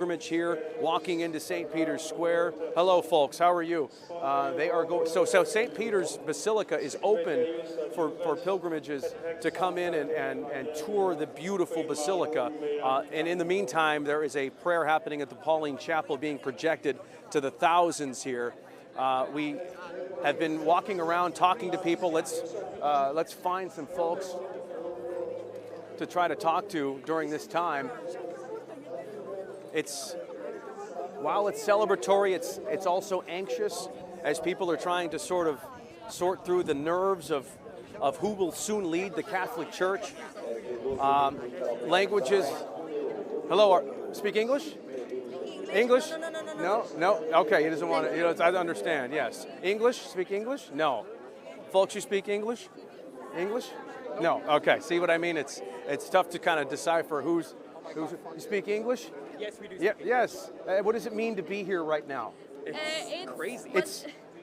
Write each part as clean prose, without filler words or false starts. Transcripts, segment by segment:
pilgrimage here, walking into St. Peter's Square. Hello, folks. How are you? They are going. So St. Peter's Basilica is open for pilgrimages to come in and tour the beautiful basilica. And in the meantime, there is a prayer happening at the Pauline Chapel, being projected to the thousands here. We have been walking around talking to people. Let's find some folks to try to talk to during this time. While it's celebratory, it's also anxious, as people are trying to sort through the nerves of who will soon lead the Catholic Church. Languages. Hello, speak English? English? No. Okay, he doesn't want to. I understand. Yes. English? Speak English? No. Folks, you speak English? English? No. Okay. See what I mean? It's tough to kind of decipher who's. You speak English? Yes, we do. Yeah. Yes. What does it mean to be here right now? It's crazy.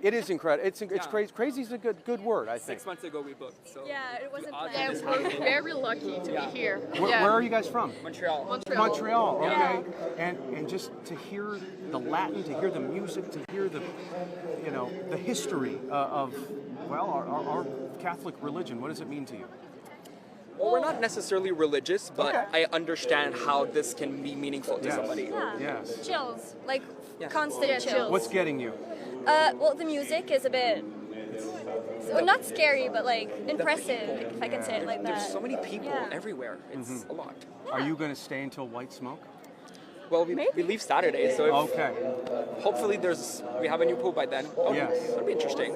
It is incredible. It's crazy. Crazy is a good word, I think. 6 months ago we booked. So yeah, it wasn't planned. Yeah, we're very lucky to be here. Where are you guys from? Montreal. Montreal. Okay. Yeah. And just to hear the Latin, to hear the music, to hear the history of our Catholic religion. What does it mean to you? Well, we're not necessarily religious, but Okay. I understand how this can be meaningful to Yes. somebody. Yeah. Yes. Chills, like Yeah. constant chills. What's getting you? Well, the music is a bit, not scary, but like impressive, if I can say it like that. There's so many people Yeah. everywhere. It's a lot. Are you going to stay until white smoke? Well, we leave Saturday, so Okay. hopefully we have a new pope by then. Yes. That'll be interesting.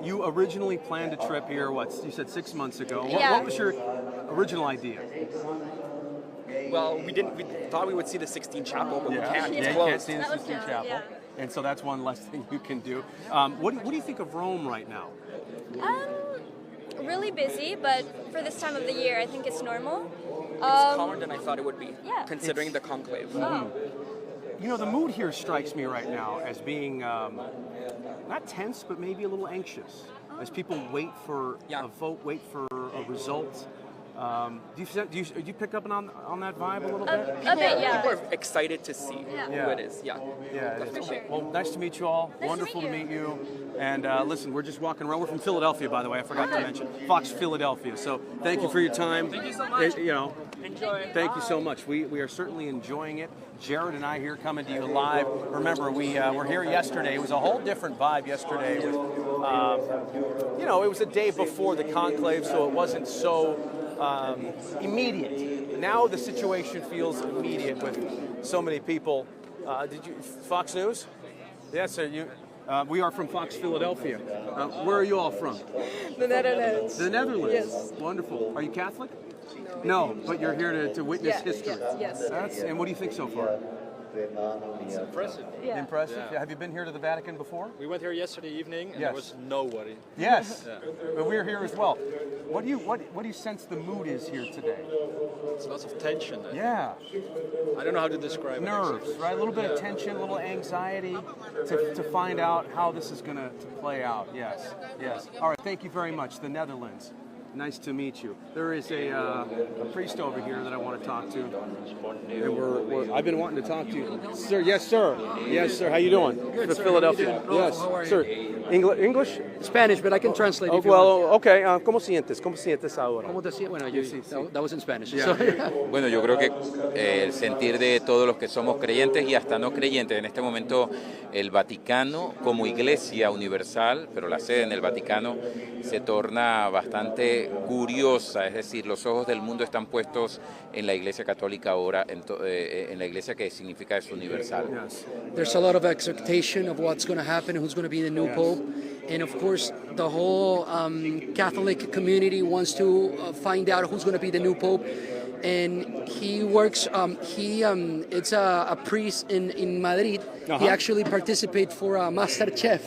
You originally planned a trip here, you said 6 months ago. Yeah. What was your original idea? Well, we thought we would see the Sistine Chapel, but we can't. It's you closed. can't see the That was Sistine closed, Chapel. yeah. And so that's one less thing you can do. What do you think of Rome right now? Really busy, but for this time of the year, I think it's normal. It's calmer than I thought it would be, Yeah. considering the conclave. Oh. The mood here strikes me right now as being not tense, but maybe a little anxious, as people wait for a vote, wait for a result. Do you pick up on that vibe a little bit? A bit, yeah. People are excited to see who it is. Yeah. Yeah. Definitely. Well, nice to meet you all. Nice Wonderful to to meet meet you. And listen, we're just walking around. We're from Philadelphia, by the way. I forgot to mention. Fox Philadelphia. So thank you for your time. Thank you so much. Enjoy. Thank you so much. We are certainly enjoying it. Jared and I here coming to you live. Remember, we were here yesterday. It was a whole different vibe yesterday. With, it was a day before the conclave, so it wasn't so immediate. Now the situation feels immediate with so many people. Fox News? Yes, sir. We are from Fox Philadelphia. Where are you all from? The Netherlands. The Netherlands. Yes. Wonderful. Are you Catholic? No, but you're here to witness history. Yes. And what do you think so far? It's impressive. Yeah. Impressive. Yeah. Have you been here to the Vatican before? We went here yesterday evening and Yes. there was nobody. Yes. But we're here as well. What do you sense the mood is here today? It's lots of tension. Yeah. I don't know how to describe it. Nerves, right? A little bit of tension, a little anxiety to find out how this is going to play out. Yes. All right. Thank you very much. The Netherlands. Nice to meet you. There is a priest over here that I want to talk to. And I've been wanting to talk to you. Sir, yes, sir. Yes, sir. How you doing? Good, For sir. Philadelphia. How you doing? Yes, How are you? sir. English? Spanish, but I can translate Oh, if you want. well, okay. ¿Cómo sientes? ¿Cómo sientes ahora? ¿Cómo te sientes? Bueno, yo, Sí, sí. that was in Spanish. Yeah. So, Bueno, yo creo que el sentir de todos los que somos creyentes y hasta no creyentes, en este momento el Vaticano como iglesia universal, pero la sede en el Vaticano, se torna bastante curiosa, es decir, los ojos del mundo están puestos en la iglesia católica ahora, en la iglesia que significa es universal. Yes. there's a lot of expectation of what's going to happen, who's going to be the new pope, and of course the whole Catholic community wants to find out who's going to be the new pope. And he works. It's a priest in Madrid. He actually participates for MasterChef,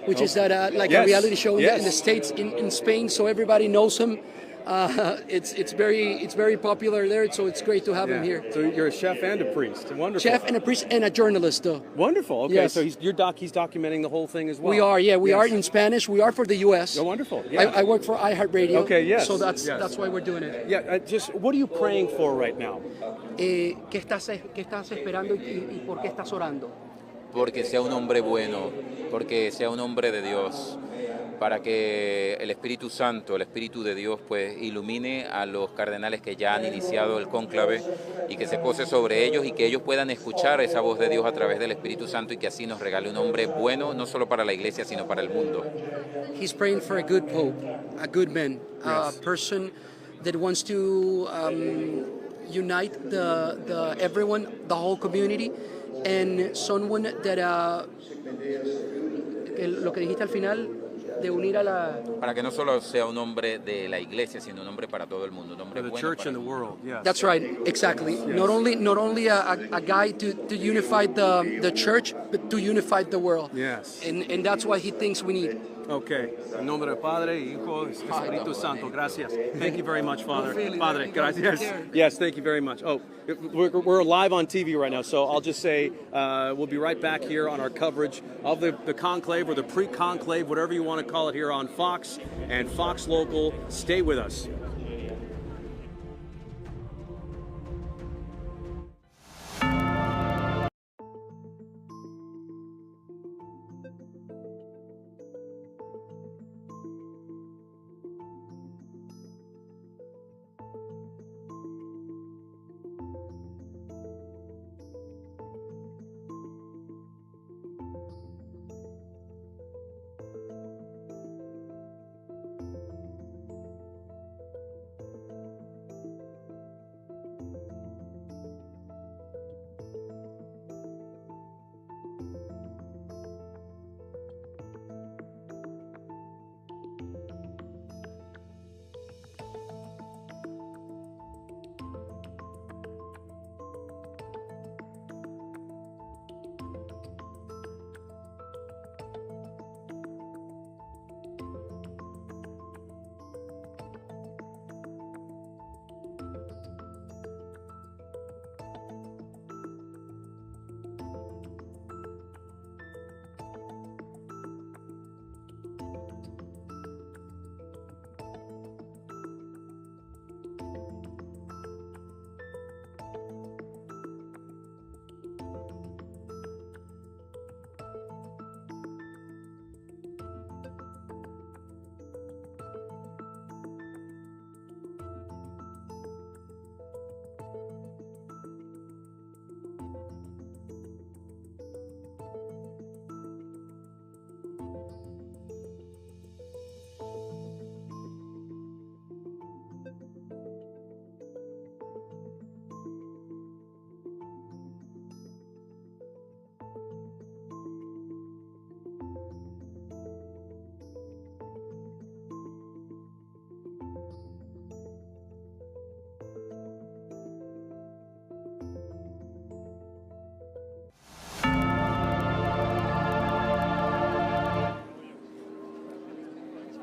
which is that a reality show in the States, in Spain. So everybody knows him. It's very popular there, so it's great to have him here. So you're a chef and a priest. Wonderful. Chef and a priest and a journalist, though. Wonderful. Okay, Yes. so he's documenting the whole thing as well. We are, yeah, we Yes. are in Spanish. We are for the U.S. Oh, wonderful. Yeah. I work for iHeartRadio. Okay, yes, So that's yes. why we're doing it. Yeah. Just what are you praying for right now? ¿Qué estás esperando y por qué estás orando? Porque sea un hombre bueno, porque sea un hombre de Dios, para que el Espíritu Santo, el Espíritu de Dios, pues ilumine a los cardenales que ya han iniciado el cónclave y que se pose sobre ellos y que ellos puedan escuchar esa voz de Dios a través del Espíritu Santo y que así nos regale un hombre bueno, no solo para la iglesia, sino para el mundo. He's praying for a good pope, a good man, a Yes. person that wants to unite the everyone, the whole community, and someone that lo que dijiste al final de unir a la Para que no solo sea un hombre de la iglesia, sino un hombre para todo el mundo, un hombre For the bueno church para and el the mundo. world. Yes. That's right, exactly. Not only a guy to unify the church, but to unify the world. Yes. And that's what he thinks we need. Okay. En nombre del Padre, Hijo, Espíritu Santo. Gracias. Thank you very much, Father. Padre, gracias. Yes, thank you very much. Oh, we're live on TV right now, so I'll just say we'll be right back here on our coverage of the conclave or the pre-conclave, whatever you want to call it, here on Fox and Fox Local. Stay with us.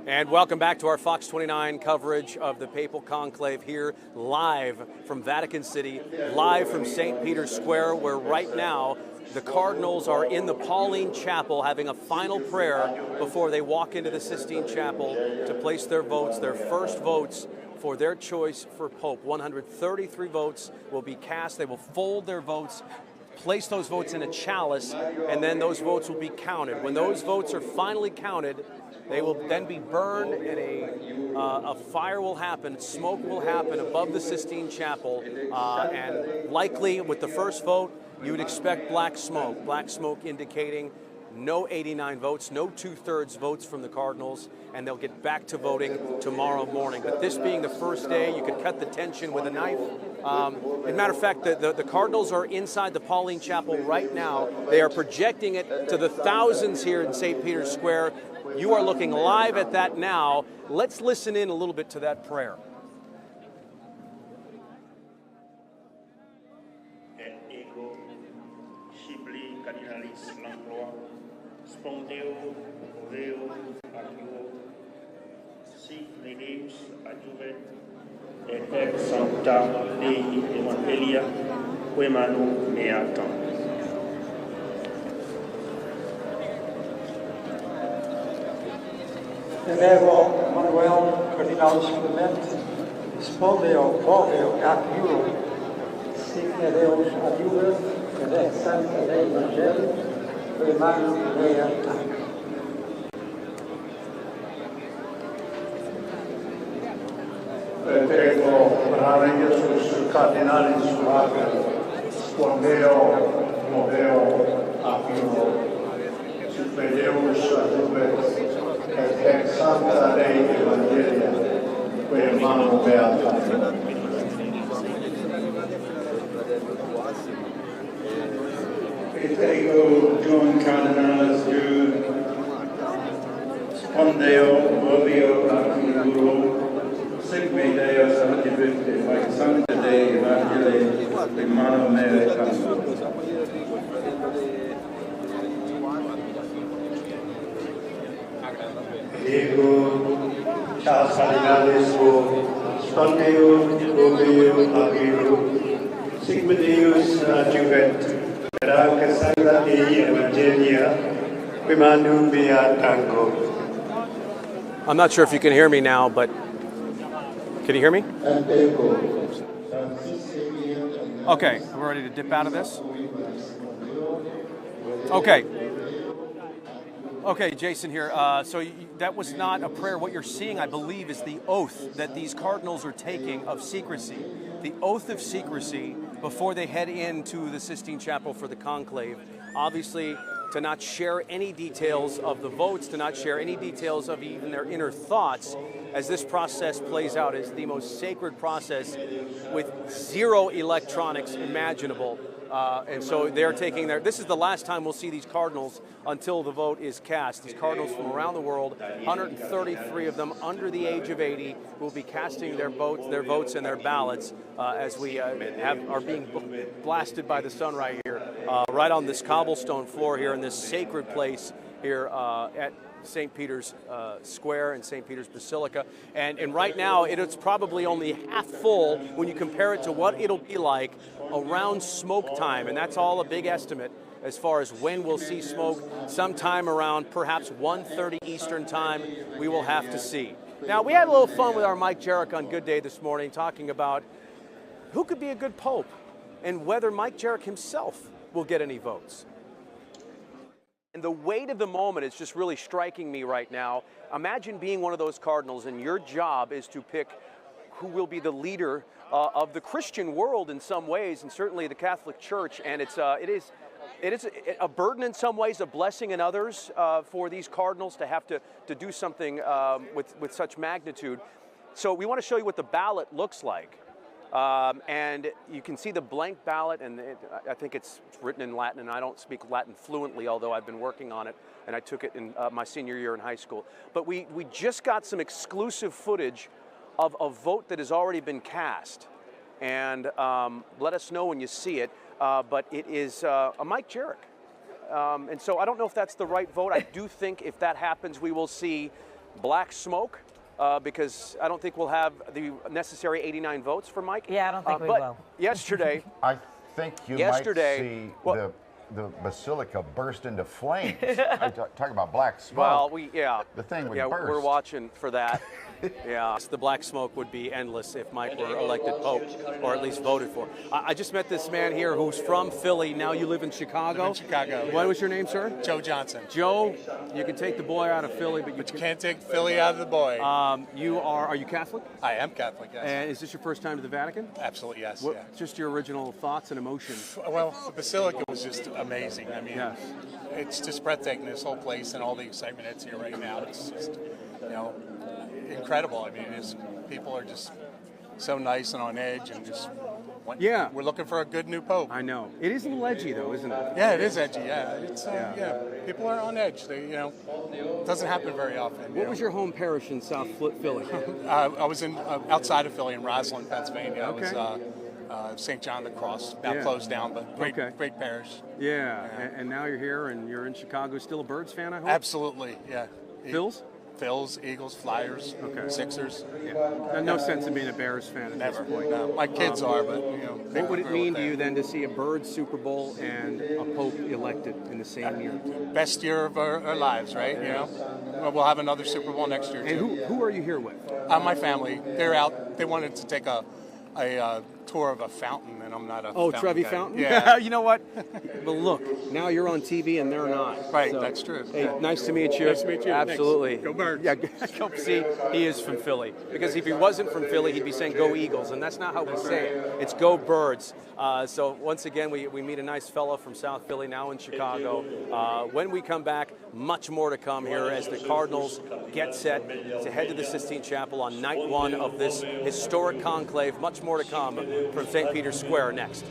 And welcome back to our Fox 29 coverage of the Papal Conclave here, live from Vatican City, live from St. Peter's Square, where right now the Cardinals are in the Pauline Chapel having a final prayer before they walk into the Sistine Chapel to place their votes, their first votes for their choice for Pope. 133 votes will be cast. They will fold their votes, place those votes in a chalice, and then those votes will be counted. When those votes are finally counted, they will then be burned, and a fire will happen, smoke will happen above the Sistine Chapel, and likely with the first vote, you would expect black smoke indicating no 89 votes, no 2/3 votes from the Cardinals, and they'll get back to voting tomorrow morning. But this being the first day, you could cut the tension with a knife. As a matter of fact, the Cardinals are inside the Pauline Chapel right now. They are projecting it to the thousands here in St. Peter's Square. You are looking live at that now. Let's listen in a little bit to that prayer. Sic adjuvet et ex sancta Dei Evangelia quemano meatam. Elevo Manuel Cardinals Clement, Spondeo Poveo ac Euro, Signe Deus adjuvet et ex sancta Dei Evangelia quemano meatam. Prego Jesús Cardinals Sumaga, Spondeo Poveo ac Euro, Signe Deus adjuvet et ex sancta Dei Evangelia quemano meatam. Prego John Cardinals Spondeo Poveo ac Euro, Signe Deus adjuvet et sancta Dei Evangelii quemano meatam. Ego Charles Cardinales Spondeo Poveo ac Euro, Signe Deus adjuvet et ac sancta Dei Evangelia quemano meatam. I'm not sure if you can hear me now, but can you hear me? Okay, we're ready to dip out of this. Okay, Jason here. That was not a prayer. What you're seeing, I believe, is the oath that these cardinals are taking of secrecy. The oath of secrecy before they head into the Sistine Chapel for the conclave. Obviously, to not share any details of the votes, to not share any details of even their inner thoughts as this process plays out. It's the most sacred process with zero electronics imaginable. And so they're taking this is the last time we'll see these cardinals until the vote is cast. These cardinals from around the world, 133 of them under the age of 80, will be casting their votes and their ballots as we are being blasted by the sun right here, right on this cobblestone floor here in this sacred place here at St. Peter's Square and St. Peter's Basilica. And right now, it's probably only half full when you compare it to what it'll be like around smoke time. And that's all a big estimate as far as when we'll see smoke. Sometime around perhaps 1:30 Eastern time, we will have to see. Now, we had a little fun with our Mike Jarek on Good Day this morning, talking about who could be a good pope and whether Mike Jarek himself will get any votes. And the weight of the moment is just really striking me right now. Imagine being one of those cardinals and your job is to pick who will be the leader of the Christian world in some ways, and certainly the Catholic Church. And it is a burden in some ways, a blessing in others for these cardinals to have to do something with such magnitude. So we want to show you what the ballot looks like. And you can see the blank ballot, and I think it's written in Latin, and I don't speak Latin fluently, although I've been working on it, and I took it in my senior year in high school. But we just got some exclusive footage of a vote that has already been cast. And let us know when you see it, but it is a Mike Jarek. And so I don't know if that's the right vote. I do think if that happens, we will see black smoke. Because I don't think we'll have the necessary 89 votes for Mike. Yeah, I don't think we will. Yesterday, I think you might see the basilica burst into flames. Talk about black smoke. Well, the thing would burst. We're watching for that. Yeah, the black smoke would be endless if Mike were elected Pope, or at least voted for. I just met this man here who's from Philly. Now you live in Chicago. I live in Chicago. What was your name, sir? Joe Johnson. Joe, you can take the boy out of Philly, but you can't take Philly out of the boy. Are you Catholic? I am Catholic, yes. And is this your first time to the Vatican? Absolutely, yes. Just your original thoughts and emotions? Well, the Basilica was just amazing. I mean, it's just breathtaking, this whole place and all the excitement that's here right now. It's just, incredible. I mean, people are just so nice and on edge and just... We're looking for a good new pope. I know. It is a little edgy, though, isn't it? Yeah, it is edgy, yeah. It's, people are on edge. They, it doesn't happen very often. What was your home parish in South Philly? I was outside of Philly in Roslyn, Pennsylvania. Okay. It was St. John the Cross, now closed down, but great parish. Yeah, and now you're here and you're in Chicago. Still a Birds fan, I hope? Absolutely, yeah. Phil's? Phils, Eagles, Flyers, Sixers. Yeah. No sense in being a Bears fan at Never. this point. No, my kids are, but What would it mean to you then to see a Birds Super Bowl and a Pope elected in the same year? Best year of our lives, right? Well, we'll have another Super Bowl next year. And too. who are you here with? My family. They're out. They wanted to take a tour of a fountain, and I'm not a fountain Trevi guy. Fountain? Yeah. You know what? But look, now you're on TV and they're not. Right, So, that's true. Hey, nice to meet you. Nice to meet you. Absolutely. Thanks. Go Birds. Yeah, go see. He is from Philly. Because if he wasn't from Philly, he'd be saying go Eagles, and that's not how we say it. It's go Birds. So once again, we meet a nice fella from South Philly, now in Chicago. When we come back, much more to come here as the Cardinals get set to head to the Sistine Chapel on night one of this historic conclave. Much more to come from St. Peter's Square next.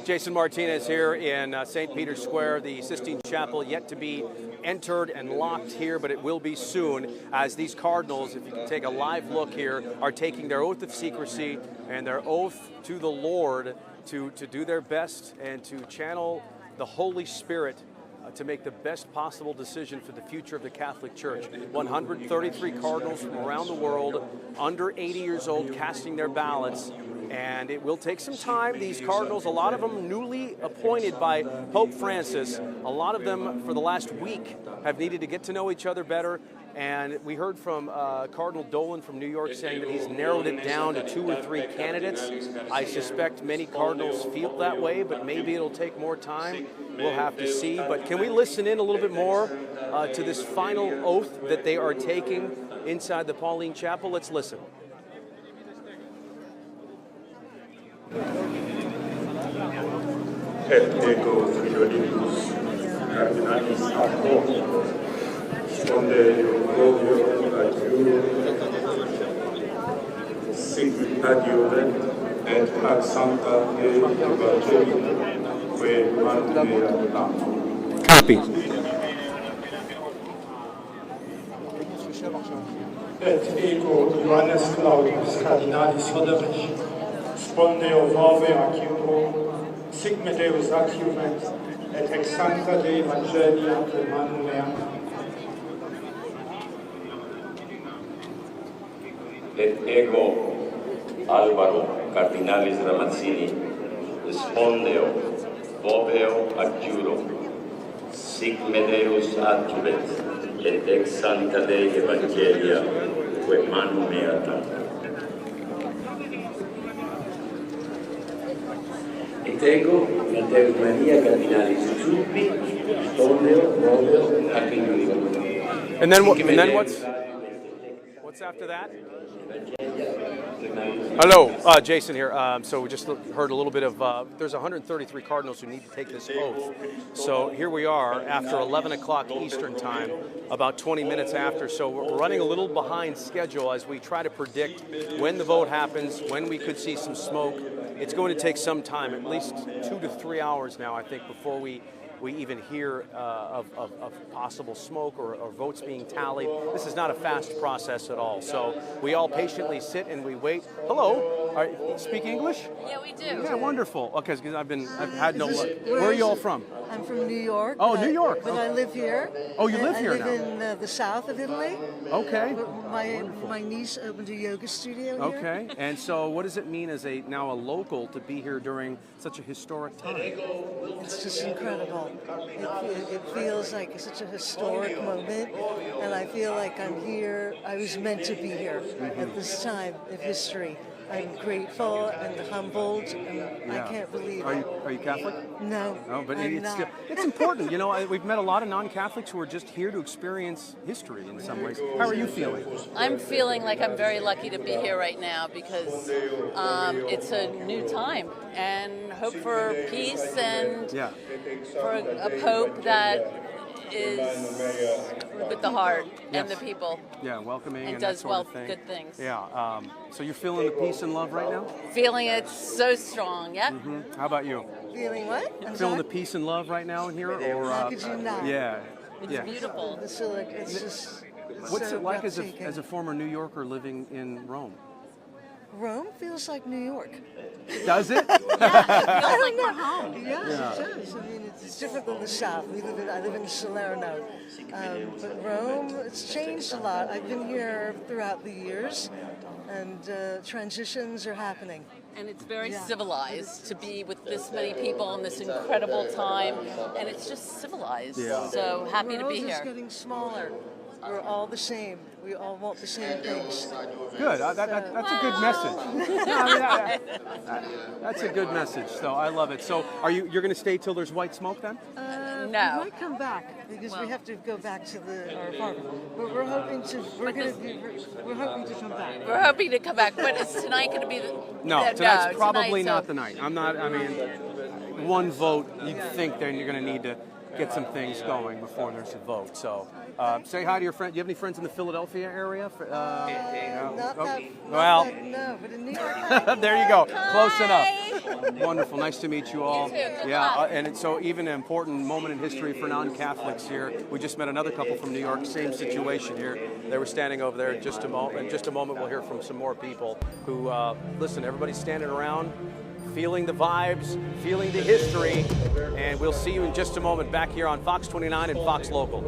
Jason Martinez here in St. Peter's Square, the Sistine Chapel yet to be entered and locked here, but it will be soon as these Cardinals, if you can take a live look here, are taking their oath of secrecy and their oath to the Lord to do their best and to channel the Holy Spirit to make the best possible decision for the future of the Catholic Church. 133 Cardinals from around the world, under 80 years old, casting their ballots. And it will take some time. These Cardinals, a lot of them newly appointed by Pope Francis, a lot of them for the last week have needed to get to know each other better. And we heard from Cardinal Dolan from New York saying that he's narrowed it down to 2 or 3 candidates. I suspect many Cardinals feel that way, but maybe it'll take more time. We'll have to see. But can we listen in a little bit more to this final oath that they are taking inside the Pauline Chapel? Let's listen. Et ego Fioribus Cardinalis Arco, Sponde Ovio Adiurum, Sic Adiuret, et hac Sancta Evangelium, que manumea nam. Copy. Et ego Ioannes Claudius Cardinalis Hoderich, Sponde Ovove Aciuro, Sic me Deus Aciumet, et ex Sancta Dei Evangelia Manum meam. Et ego Alvaro Cardinalis Ramazzini, Spondeo, Voveo Adjuro, Sic me Deus Adjuvet, et ex Sancta Dei Evangelia que manu meata. Et ego, Frater Maria Cardinalis Zuppi, Spondeo, Moveo, Acquilium. And then what's after that? Hello, Jason here. So we just heard a little bit of, there's 133 Cardinals who need to take this oath. So here we are after 11 o'clock Eastern time, about 20 minutes after. So we're running a little behind schedule as we try to predict when the vote happens, when we could see some smoke. It's going to take some time, at least 2 to 3 hours now, I think, before we even hear of possible smoke or votes being tallied. This is not a fast process at all. So we all patiently sit and we wait. Hello, you speak English? Yeah, we do. Yeah, wonderful. Okay, because I've had no luck. Where are you all from? I'm from New York. Oh, New York. But I live here. Oh, you live here now? I live in the south of Italy. Okay. My niece opened a yoga studio here. Okay, and so what does it mean as now a local to be here during such a historic time? It's just incredible. It feels like such a historic moment, and I feel like I'm here. I was meant to be here at this time of history. I'm grateful and humbled, and I can't believe it. Are you Catholic? No, no, but I'm it's not. Still, it's important. You know, we've met a lot of non-Catholics who are just here to experience history in some ways. How are you feeling? I'm feeling like I'm very lucky to be here right now because it's a new time and hope for peace and for a pope that is with the heart and the people. Yeah, welcoming and does that sort of thing. good things. Yeah. So you're feeling the peace and love right now? Feeling it so strong. Yeah. How about you? Feeling what? Feeling the peace and love right now in here, or how could you not? Yeah. It's beautiful. It's just. What's it like as a former New Yorker living in Rome? Rome feels like New York. Does it? I feel like we're home. Yes, it does. I mean, it's different than the South. I live in Salerno. But Rome, it's changed a lot. I've been here throughout the years, and transitions are happening. And it's very civilized to be with this many people in this incredible time, and it's just civilized. Yeah. So happy to be The world is here. getting smaller. We're all the same. We all want the same things. Good. That's a good message. That's a good message. So I love it. So you're going to stay till there's white smoke then? No. We might come back because we have to go back to our apartment. But we're hoping to. We're hoping to come back. We're hoping to come back, but is tonight going to be the? No, tonight's probably not the night. I'm not. I mean, one vote. You'd think then you're going to need to get some things going before there's a vote. So say hi to your friend. Do you have any friends in the Philadelphia area? No, but in New York. There you go. Close enough. Wonderful. Nice to meet you all. You too. Good Yeah, luck. and so even an important moment in history for non-Catholics here. We just met another couple from New York. Same situation here. They were standing over there. In just a moment, we'll hear from some more people who listen. Everybody's standing around, feeling the vibes, feeling the history, and we'll see you in just a moment back here on Fox 29 and Fox Local.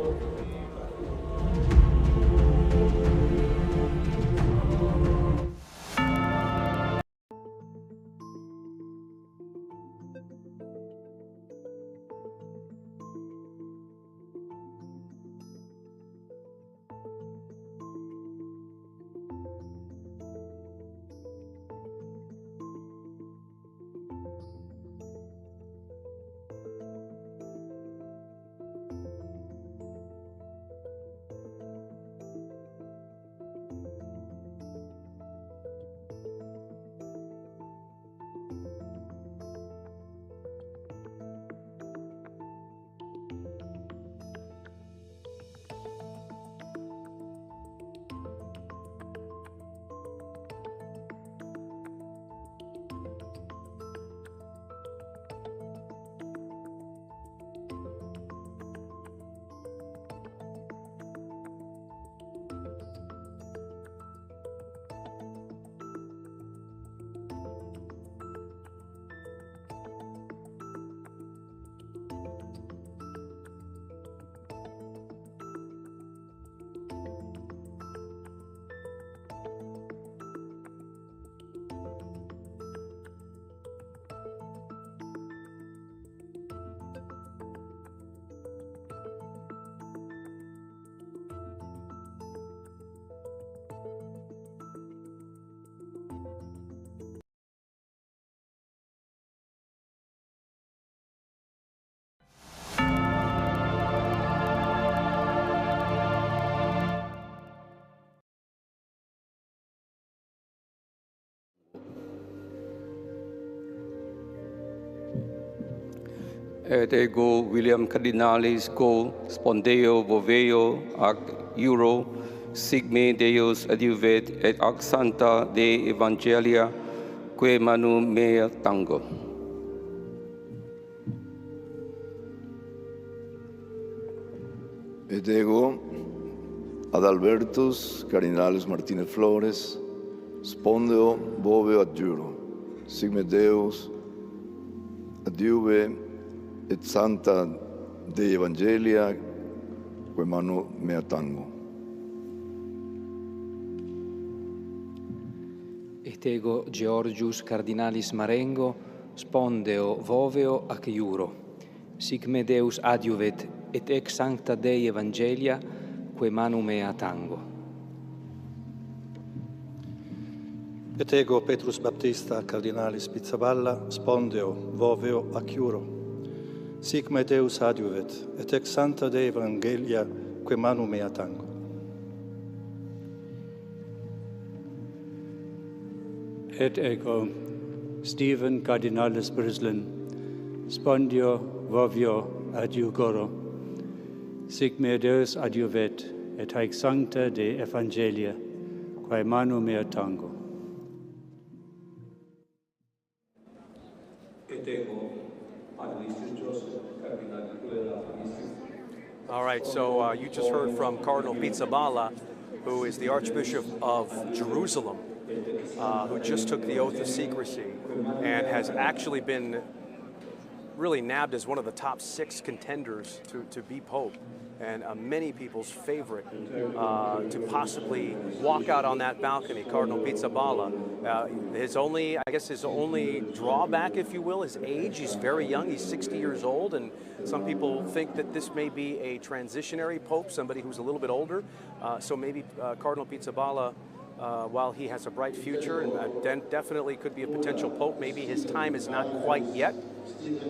et ego William Cardinalis go spondeo voveo ac euro sigme Deus adiuvet et ac santa de evangelia que manu mea tango. Et ego Adalbertus Cardinalis Martinez Flores spondeo boveo adjuro sigme Deus adiuve et santa de evangelia que manu mea tango. Et ego Georgius Cardinalis Marengo spondeo voveo ac iuro sic me Deus adiuvet et ex sancta Dei evangelia que manu mea tango. Et ego Petrus Baptista Cardinalis Pizzaballa spondeo voveo ac iuro sic me Deus adiuvet et ex sancta Dei evangelia que manu mea tango. Et ego Stephen Cardinalis Brislin spondio vovio adiugoro sic me Deus adiuvet et haec sancta de evangelia quae manu mea tango. All right, so you just heard from Cardinal Pizzaballa, who is the Archbishop of Jerusalem, who just took the oath of secrecy and has actually been really nabbed as one of the top 6 contenders to be Pope, and many people's favorite to possibly walk out on that balcony, Cardinal Pizzaballa. His only drawback, if you will, is age. He's very young, he's 60 years old, and some people think that this may be a transitionary Pope, somebody who's a little bit older. So maybe Cardinal Pizzaballa, while he has a bright future and definitely could be a potential Pope, maybe his time is not quite yet.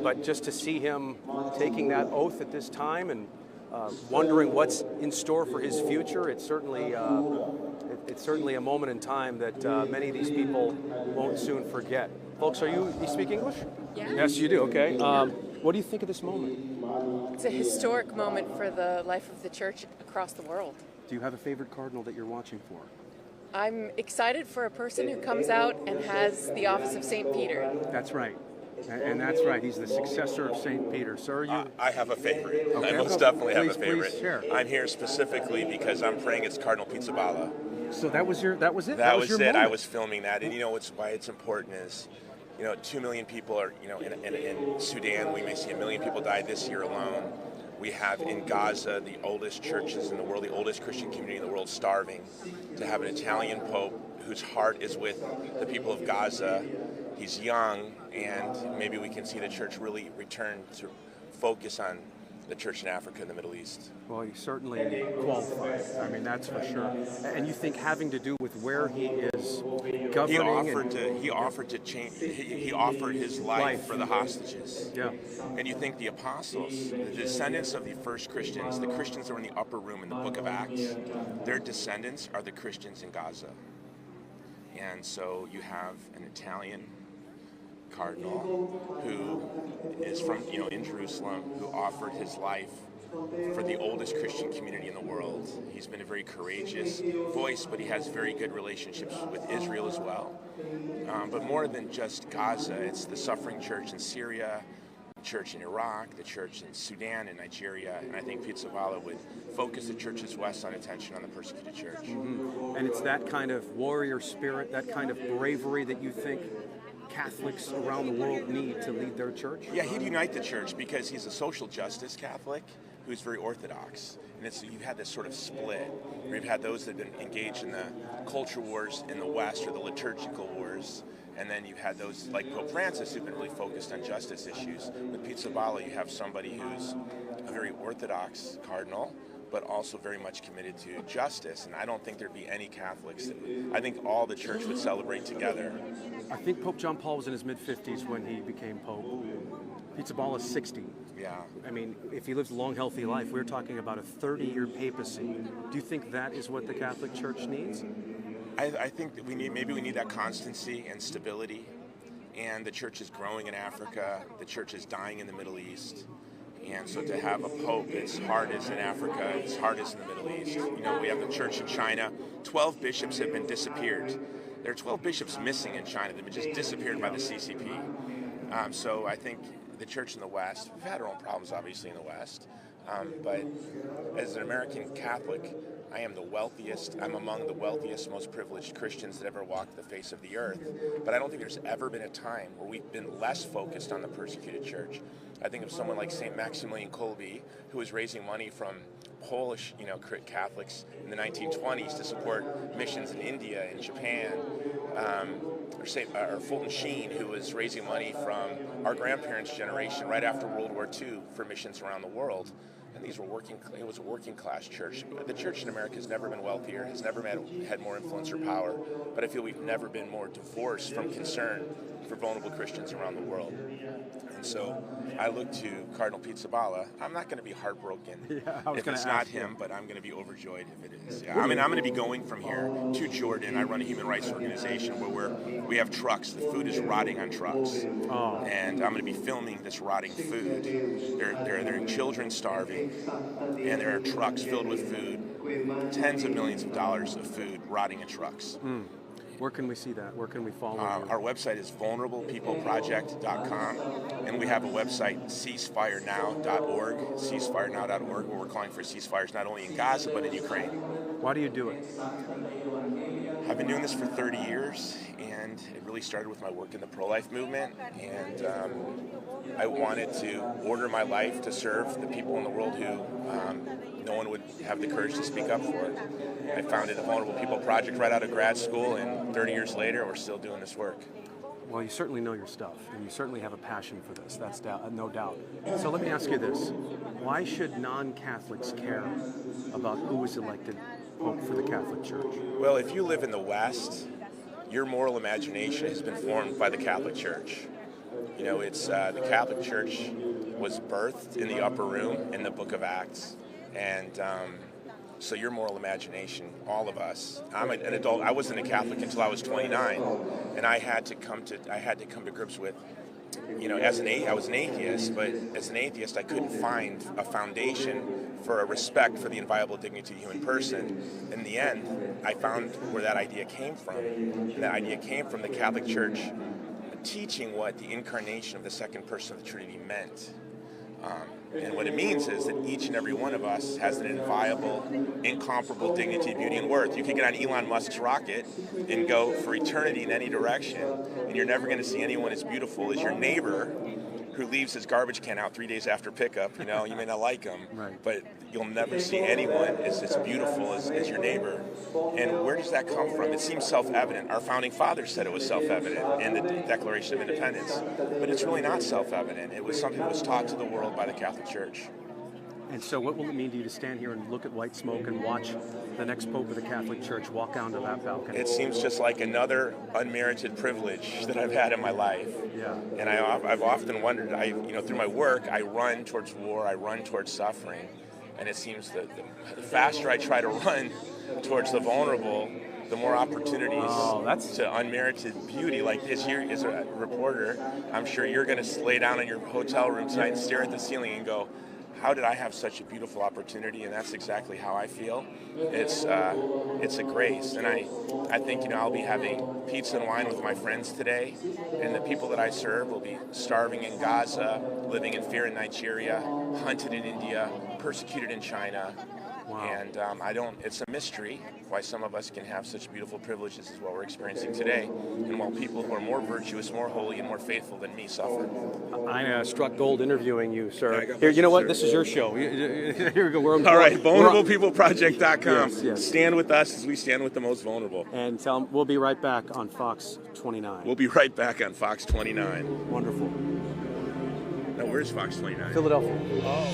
But just to see him taking that oath at this time and wondering what's in store for his future, it's certainly a moment in time that many of these people won't soon forget. Folks, you speak English? Yeah. Yes, you do. Okay. What do you think of this moment? It's a historic moment for the life of the church across the world. Do you have a favorite cardinal that you're watching for? I'm excited for a person who comes out and has the office of St. Peter. That's right. And that's right. He's the successor of St. Peter. Sir, you? I have a favorite. Okay. I most definitely have a Please favorite. share. I'm here specifically because I'm praying it's Cardinal Pizzaballa. So that was it? That was your it. moment. I was filming that. And why it's important is, 2 million people are, in Sudan, we may see 1 million people die this year alone. We have in Gaza the oldest churches in the world, the oldest Christian community in the world starving. To have an Italian Pope whose heart is with the people of Gaza. He's young, and maybe we can see the church really return to focus on the church in Africa and the Middle East. Well, he certainly qualifies. I mean, that's for sure. And you think having to do with where he is governing, he offered to change. He offered his life for the hostages. Yeah. And you think the apostles, the descendants of the first Christians, the Christians that were in the upper room in the book of Acts, their descendants are the Christians in Gaza. And so you have an Italian cardinal who is from, in Jerusalem, who offered his life for the oldest Christian community in the world. He's been a very courageous voice, but he has very good relationships with Israel as well. But more than just Gaza, it's the suffering church in Syria, the church in Iraq, the church in Sudan and Nigeria, and I think Pizzaballa would focus the church's Western attention on the persecuted church. Mm-hmm. And it's that kind of warrior spirit, that kind of bravery that you think Catholics around the world need to lead their church? Yeah, he'd unite the church because he's a social justice Catholic who's very orthodox. And you've had this sort of split where you've had those that have been engaged in the culture wars in the West or the liturgical wars. And then you've had those like Pope Francis who've been really focused on justice issues. With Pizzaballa, you have somebody who's a very orthodox cardinal, but also very much committed to justice. And I don't think there'd be any Catholics I think all the church would celebrate together. I think Pope John Paul was in his mid-50s when he became Pope. Pizzaballa's 60. Yeah. I mean, if he lives a long, healthy life, we're talking about a 30-year papacy. Do you think that is what the Catholic Church needs? I think that we need that constancy and stability. And the church is growing in Africa. The church is dying in the Middle East. And so to have a pope, it's hard as in Africa, it's hard as in the Middle East. You know, we have the church in China. 12 bishops have been disappeared. There are 12 bishops missing in China. They've been just disappeared by the CCP. So I think the church in the West, we've had our own problems obviously in the West, but as an American Catholic, I am the wealthiest, I'm among the wealthiest, most privileged Christians that ever walked the face of the earth. But I don't think there's ever been a time where we've been less focused on the persecuted church. I think of someone like St. Maximilian Kolbe, who was raising money from Polish, Catholics in the 1920s to support missions in India and Japan, or Fulton Sheen, who was raising money from our grandparents' generation right after World War II for missions around the world. And it was a working class church. The church in America has never been wealthier, has never had more influence or power, but I feel we've never been more divorced from concern for vulnerable Christians around the world. And so I look to Cardinal Pizzaballa. I'm not going to be heartbroken if it's not him, but I'm going to be overjoyed if it is. Yeah. I mean, I'm going to be going from here to Jordan. I run a human rights organization where we have trucks. The food is rotting on trucks. Oh. And I'm going to be filming this rotting food. There are children starving, and there are trucks filled with food, tens of millions of dollars of food rotting in trucks. Mm. Where can we see that? Where can we follow you? Our website is vulnerablepeopleproject.com, and we have a website, ceasefirenow.org, ceasefirenow.org, where we're calling for ceasefires not only in Gaza, but in Ukraine. Why do you do it? I've been doing this for 30 years, and it really started with my work in the pro-life movement, and I wanted to order my life to serve the people in the world who no one would have the courage to speak up for. I founded the Vulnerable People Project right out of grad school, and 30 years later, we're still doing this work. Well, you certainly know your stuff, and you certainly have a passion for this, that's no doubt. So let me ask you this. Why should non-Catholics care about who is elected Pope for the Catholic Church? Well, if you live in the West, your moral imagination has been formed by the Catholic Church. You know, it's the Catholic Church was birthed in the upper room in the Book of Acts, and so your moral imagination, all of us. I'm an adult. I wasn't a Catholic until I was 29, and I had to come to grips with, I was an atheist, but as an atheist, I couldn't find a foundation for a respect for the inviolable dignity of the human person. In the end, I found where that idea came from. And that idea came from the Catholic Church teaching what the incarnation of the second person of the Trinity meant. And what it means is that each and every one of us has an inviolable, incomparable dignity, beauty, and worth. You can get on Elon Musk's rocket and go for eternity in any direction, and you're never going to see anyone as beautiful as your neighbor who leaves his garbage can out 3 days after pickup. You may not like him, right, but you'll never see anyone as beautiful as your neighbor. And where does that come from? It seems self-evident. Our founding fathers said it was self-evident in the Declaration of Independence, but it's really not self-evident. It was something that was taught to the world by the Catholic Church. And so what will it mean to you to stand here and look at white smoke and watch the next Pope of the Catholic Church walk onto that balcony? It seems just like another unmerited privilege that I've had in my life. Yeah. And I've often wondered, through my work, I run towards war, I run towards suffering. And it seems that the faster I try to run towards the vulnerable, the more opportunities to unmerited beauty. Like as a reporter, I'm sure you're going to lay down in your hotel room tonight and stare at the ceiling and go, how did I have such a beautiful opportunity? And that's exactly how I feel. It's a grace, and I think I'll be having pizza and wine with my friends today, and the people that I serve will be starving in Gaza, living in fear in Nigeria, hunted in India, persecuted in China. Wow. And it's a mystery why some of us can have such beautiful privileges as what we're experiencing today, and while people who are more virtuous, more holy, and more faithful than me suffer. I struck gold interviewing you, sir. Here, you know what? This is your show. Here we go. All right, vulnerablepeopleproject.com. Yes. Stand with us as we stand with the most vulnerable. And tell them we'll be right back on Fox 29. We'll be right back on Fox 29. Wonderful. Now, where's Fox 29? Philadelphia. Oh.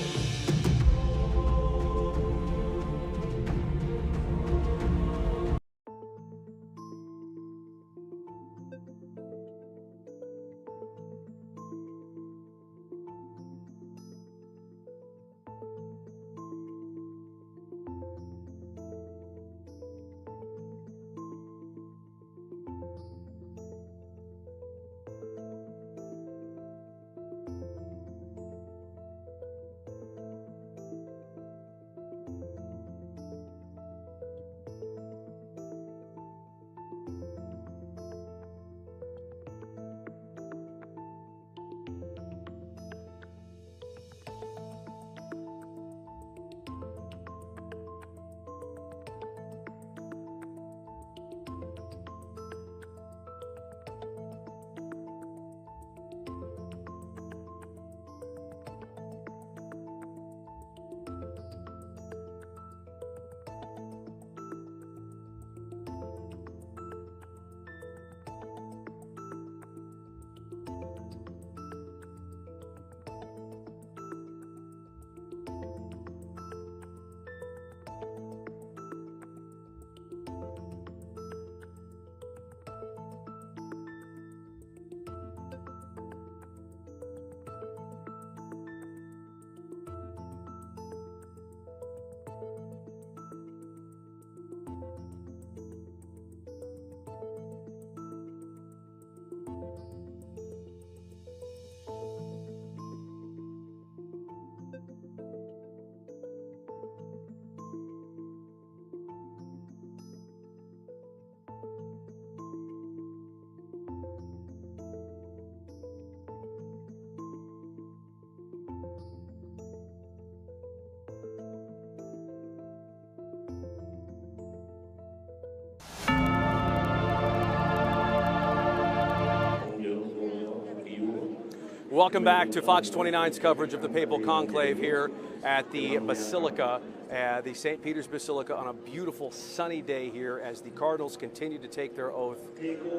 Welcome back to Fox 29's coverage of the Papal Conclave here at the Basilica, the St. Peter's Basilica, on a beautiful sunny day here as the Cardinals continue to take their oath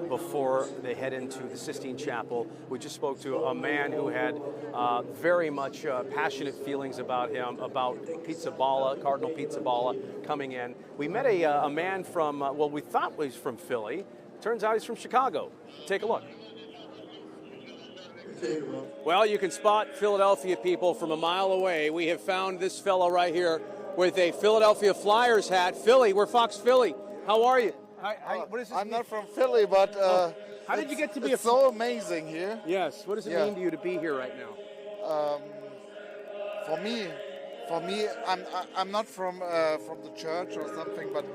before they head into the Sistine Chapel. We just spoke to a man who had very much passionate feelings about him, about Pizzaballa, Cardinal Pizzaballa coming in. We met a man from, well, we thought was from Philly. Turns out he's from Chicago. Take a look. Well, you can spot Philadelphia people from a mile away. We have found this fellow right here with a Philadelphia Flyers hat. Philly, we're Fox Philly. How are you? What does this I'm mean? not from Philly, but how did you get to be it's so amazing here. Yes. What does it mean to you to be here right now? For me, I'm not from the church or something, but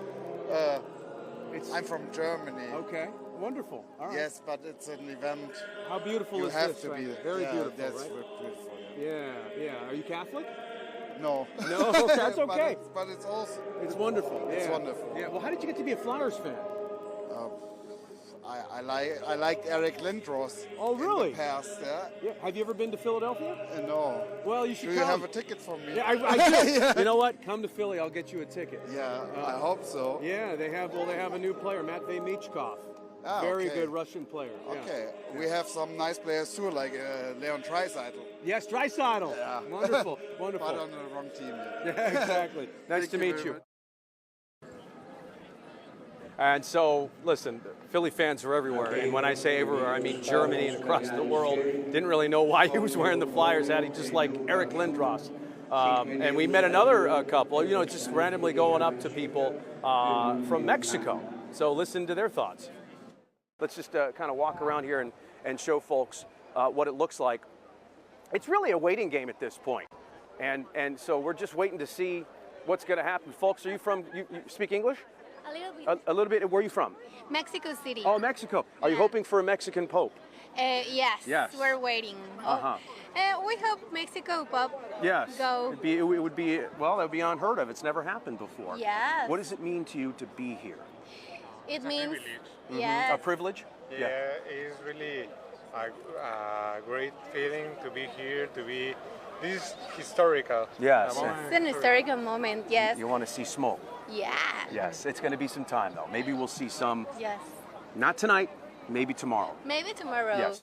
I'm from Germany. Okay. Wonderful. All right. Yes, but it's an event. How beautiful you is have this? to be Very beautiful, that's right? beautiful. Yeah. Are you Catholic? No. No, that's okay. but it's also it's wonderful. It's yeah. wonderful. Yeah. Well, how did you get to be a Flyers fan? I liked Eric Lindros. Oh, really? In the past, yeah. Have you ever been to Philadelphia? No. Well, you should Do come. you have a ticket for me? Yeah, I do. Yeah. You know what? Come to Philly. I'll get you a ticket. Yeah, I hope so. Yeah, they have a new player, Matvei Michkov. Very good Russian player. Okay, we have some nice players too, like Leon Draisaitl. Yes, Draisaitl. Yeah. Wonderful, wonderful. But on the wrong team. Yeah, exactly. Nice to meet you. And so, listen, Philly fans are everywhere. And when I say everywhere, I mean Germany and across the world. Didn't really know why he was wearing the Flyers hat. He just like Eric Lindros. And we met another couple, just randomly going up to people from Mexico. So listen to their thoughts. Let's just kind of walk around here and show folks what it looks like. It's really a waiting game at this point. And so we're just waiting to see what's going to happen. Folks, are you from, you speak English? A little bit. A little bit. Where are you from? Mexico City. Oh, Mexico. Are you hoping for a Mexican Pope? Yes. Yes. We're waiting. Uh-huh. We hope Mexico Pope Yes. go. It would be, well, that would be unheard of. It's never happened before. Yes. What does it mean to you to be here? It means, Mm-hmm. yes. A privilege? Yeah, it's really a great feeling to be here, this is historical. Yes. It's an historical moment, yes. You want to see smoke? Yeah. Yes. It's going to be some time, though. Maybe we'll see some, Yes. not tonight, maybe tomorrow. Maybe tomorrow. Yes.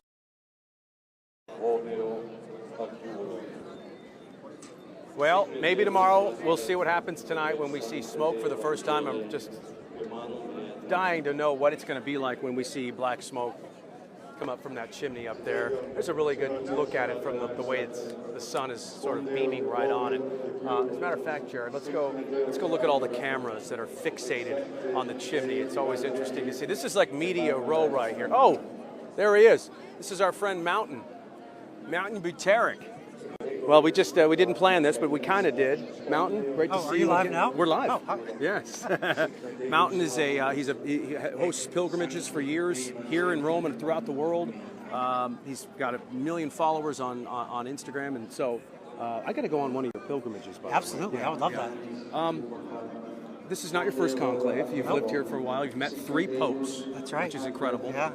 Well, maybe tomorrow. We'll see what happens tonight when we see smoke for the first time. I'm just dying to know what it's going to be like when we see black smoke come up from that chimney up there. There's a really good look at it from the way the sun is sort of beaming right on it. As a matter of fact, Jared, let's go look at all the cameras that are fixated on the chimney. It's always interesting to see. This is like media row right here. Oh, there he is. This is our friend Mountain Buteric. Well, we didn't plan this, but we kind of did. Mountain, great to see you. Are you live again. now? We're live. Oh, hi. Yes. Mountain is he hosts pilgrimages for years here in Rome and throughout the world. He's got 1 million followers on Instagram, and so I got to go on one of your pilgrimages. By Absolutely, I would love that. This is not your first conclave. You've lived here for a while. You've met 3 popes. That's right. Which is incredible. Yeah.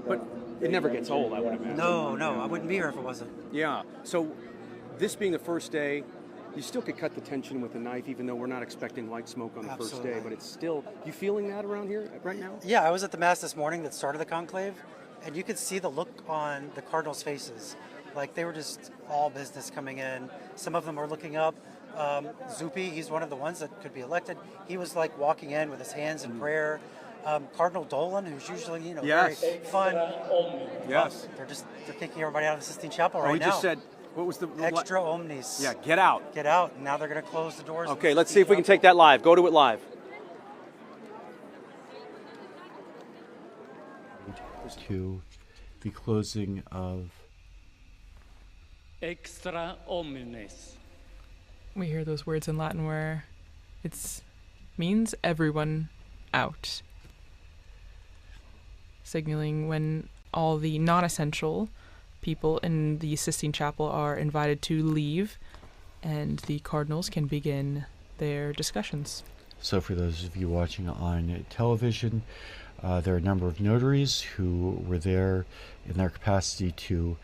But it never gets old, I would imagine. No, I wouldn't be here if it wasn't. Yeah. So this being the first day, you still could cut the tension with a knife, even though we're not expecting white smoke on the first day. But it's still, you feeling that around here right now? Yeah, I was at the Mass this morning that started the conclave, and you could see the look on the Cardinals' faces. Like they were just all business coming in. Some of them were looking up. Zuppi, he's one of the ones that could be elected. He was like walking in with his hands in prayer. Cardinal Dolan, who's usually, Yes. very fun. Yes. They're kicking everybody out of the Sistine Chapel right now. We just said, what was the... Extra omnis. Yeah, get out. Get out. And now they're going to close the doors. Okay, let's see if we can take that live. Go to it live. To the closing of Extra omnes. We hear those words in Latin where it means everyone out, signaling when all the non-essential people in the Sistine Chapel are invited to leave and the cardinals can begin their discussions. So for those of you watching on television, there are a number of notaries who were there in their capacity to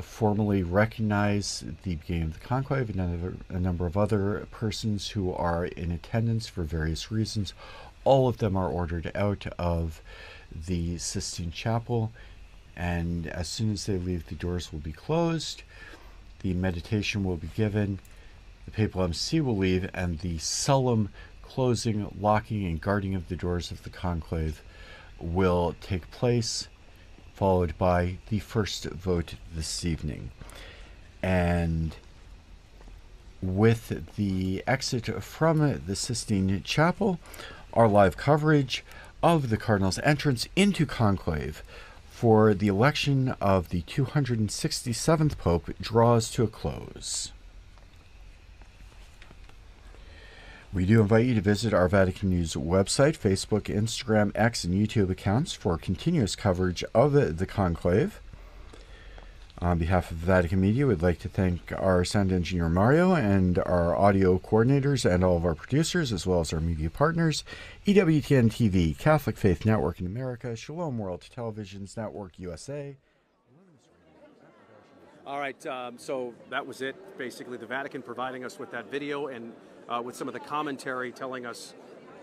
formally recognize the beginning of the conclave and a number of other persons who are in attendance for various reasons. All of them are ordered out of the Sistine Chapel, and as soon as they leave, the doors will be closed, the meditation will be given, the papal MC will leave, and the solemn closing, locking, and guarding of the doors of the conclave will take place, followed by the first vote this evening. And with the exit from the Sistine Chapel, our live coverage of the Cardinals' entrance into conclave for the election of the 267th Pope draws to a close. We do invite you to visit our Vatican News website, Facebook, Instagram, X, and YouTube accounts for continuous coverage of the conclave. On behalf of Vatican Media, we'd like to thank our sound engineer Mario and our audio coordinators and all of our producers, as well as our media partners, EWTN TV, Catholic Faith Network in America, Shalom World Television's Network USA. All right, so that was it. Basically, the Vatican providing us with that video and with some of the commentary telling us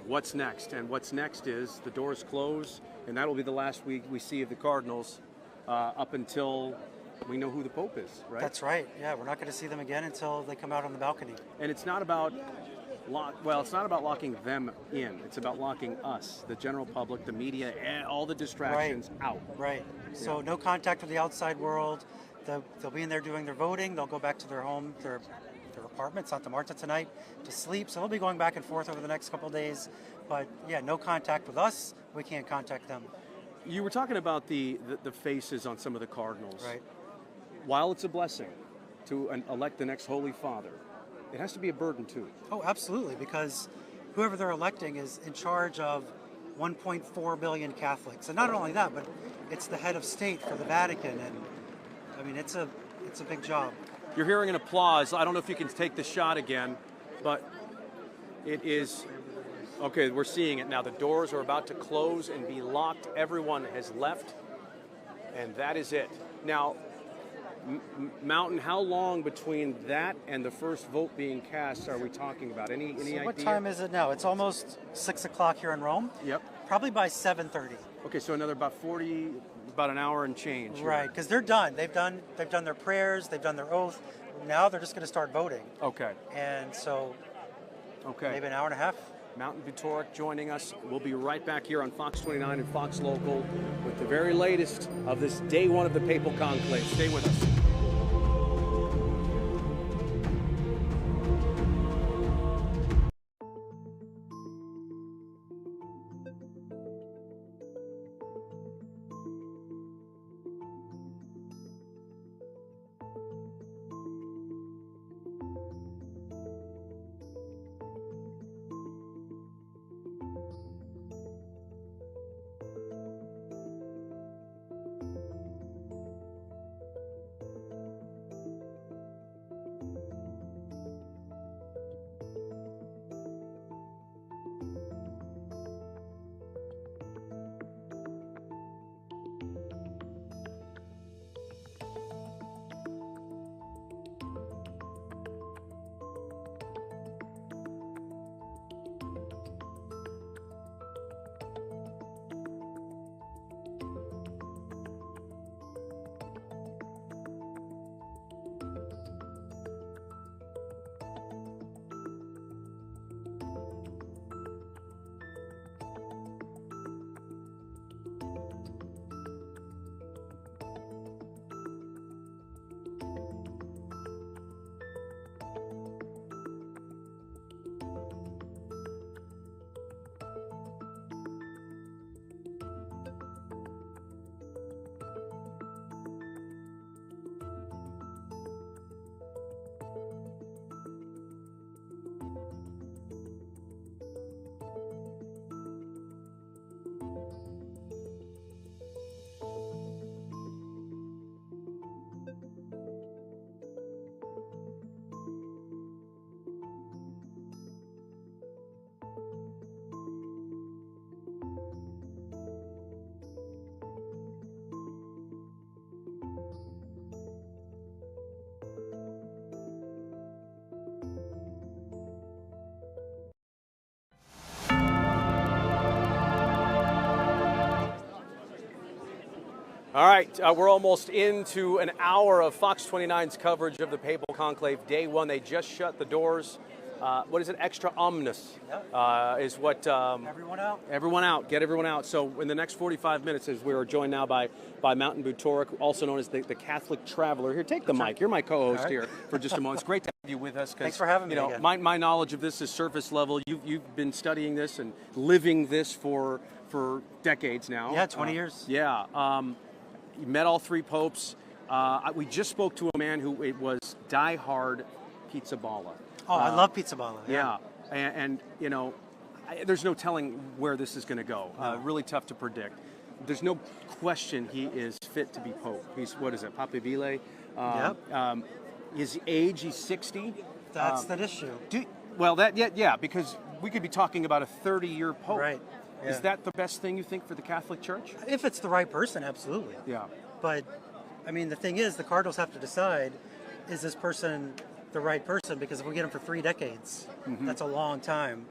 what's next. And what's next is the doors close, and that'll be the last we see of the Cardinals up until we know who the Pope is, right? That's right. Yeah, we're not going to see them again until they come out on the balcony. And it's not about it's not about locking them in. It's about locking us, the general public, the media, and all the distractions out. Right. So Yeah. no contact with the outside world. They'll be in there doing their voting. They'll go back to their home, their apartment, Santa Marta tonight, to sleep. So they'll be going back and forth over the next couple of days. But yeah, no contact with us. We can't contact them. You were talking about the faces on some of the Cardinals. Right. While it's a blessing to elect the next Holy Father, it has to be a burden too. Oh, absolutely, because whoever they're electing is in charge of 1.4 billion Catholics. And not only that, but it's the head of state for the Vatican. And I mean, it's a big job. You're hearing an applause. I don't know if you can take the shot again, but it is, okay, we're seeing it now. The doors are about to close and be locked. Everyone has left, and that is it. Now, Mountain, how long between that and the first vote being cast are we talking about? Any idea? What time is it now? It's almost 6 o'clock here in Rome. Yep. Probably by 7:30. Okay, so another about an hour and change. Here. Right, because they're done. They've done their prayers. They've done their oath. Now they're just going to start voting. Okay. And so, okay, maybe an hour and a half. Mountain Vitoric joining us. We'll be right back here on Fox 29 and Fox Local with the very latest of this day one of the Papal Conclave. Stay with us. All right, we're almost into an hour of Fox 29's coverage of the Papal Conclave Day 1. They just shut the doors. What is it? Extra omnis is what... everyone out. Everyone out. Get everyone out. So in the next 45 minutes, as we are joined now by Mountain Butorik, also known as the Catholic Traveler. Here, take the mic. You're my co-host here for just a moment. It's great to have you with us. Thanks for having me again. My knowledge of this is surface level. You've been studying this and living this for decades now. Yeah, 20 years. Yeah. You met all three popes. We just spoke to a man who was diehard pizza balla. Oh, I love pizza balla. Yeah, and there's no telling where this is going to go. Really tough to predict. There's no question he is fit to be pope. He's, what is it, Papal? Yep. His age, he's 60. That's the issue. Because we could be talking about a 30-year pope. Right. Yeah. Is that the best thing you think for the Catholic Church? If it's the right person, absolutely. Yeah. But, I mean, the thing is, the Cardinals have to decide, is this person the right person? Because if we get him for 3 decades, that's a long time.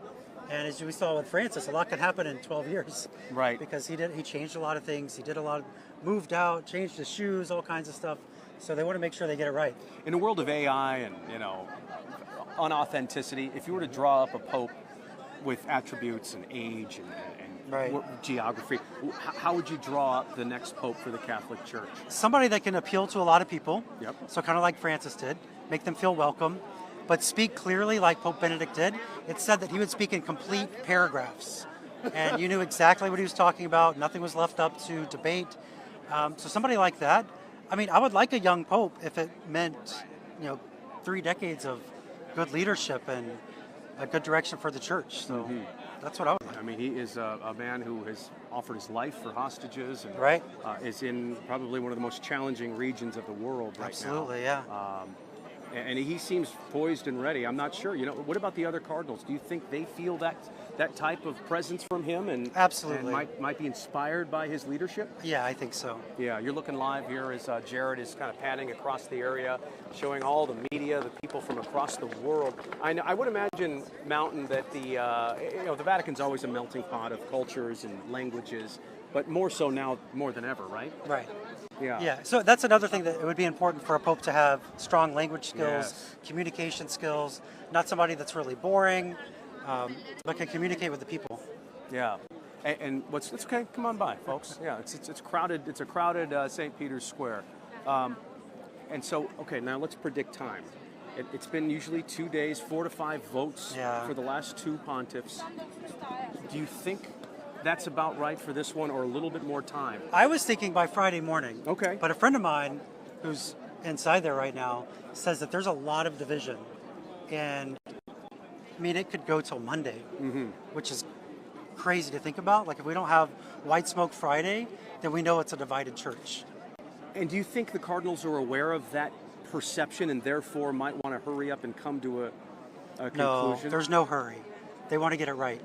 And as we saw with Francis, a lot can happen in 12 years. Right. Because he changed a lot of things. He did moved out, changed his shoes, all kinds of stuff. So they want to make sure they get it right. In a world of AI and, unauthenticity, if you were to draw up a pope with attributes and age and geography, how would you draw up the next pope for the Catholic Church? Somebody that can appeal to a lot of people. Yep. So kind of like Francis did, make them feel welcome, but speak clearly like Pope Benedict did. It said that he would speak in complete paragraphs, and you knew exactly what he was talking about. Nothing was left up to debate. So somebody like that. I mean, I would like a young pope if it meant, 3 decades of good leadership and a good direction for the church. So that's what I would like. I mean, he is a man who has offered his life for hostages and is in probably one of the most challenging regions of the world right now. Absolutely, yeah. And he seems poised and ready. I'm not sure. What about the other Cardinals? Do you think they feel that type of presence from him and absolutely and might be inspired by his leadership? Yeah, I think so. Yeah, you're looking live here as Jared is kind of panning across the area, showing all the media, the people from across the world. I would imagine, Mountain, that the Vatican's always a melting pot of cultures and languages, but more so now more than ever, right? Right. Yeah. Yeah. So that's another thing that it would be important for a pope to have: strong language skills, communication skills, not somebody that's really boring, but can communicate with the people. Yeah. And it's okay. Come on by, folks. Yeah, it's crowded. It's a crowded St. Peter's Square. And so, okay, now let's predict time. It's been usually 2 days, 4 to 5 votes for the last 2 pontiffs. Do you think that's about right for this one, or a little bit more time? I was thinking by Friday morning. Okay. But a friend of mine who's inside there right now says that there's a lot of division. And, I mean, it could go till Monday, which is crazy to think about. Like, if we don't have White Smoke Friday, then we know it's a divided church. And do you think the Cardinals are aware of that perception and therefore might want to hurry up and come to a conclusion? No, there's no hurry. They want to get it right.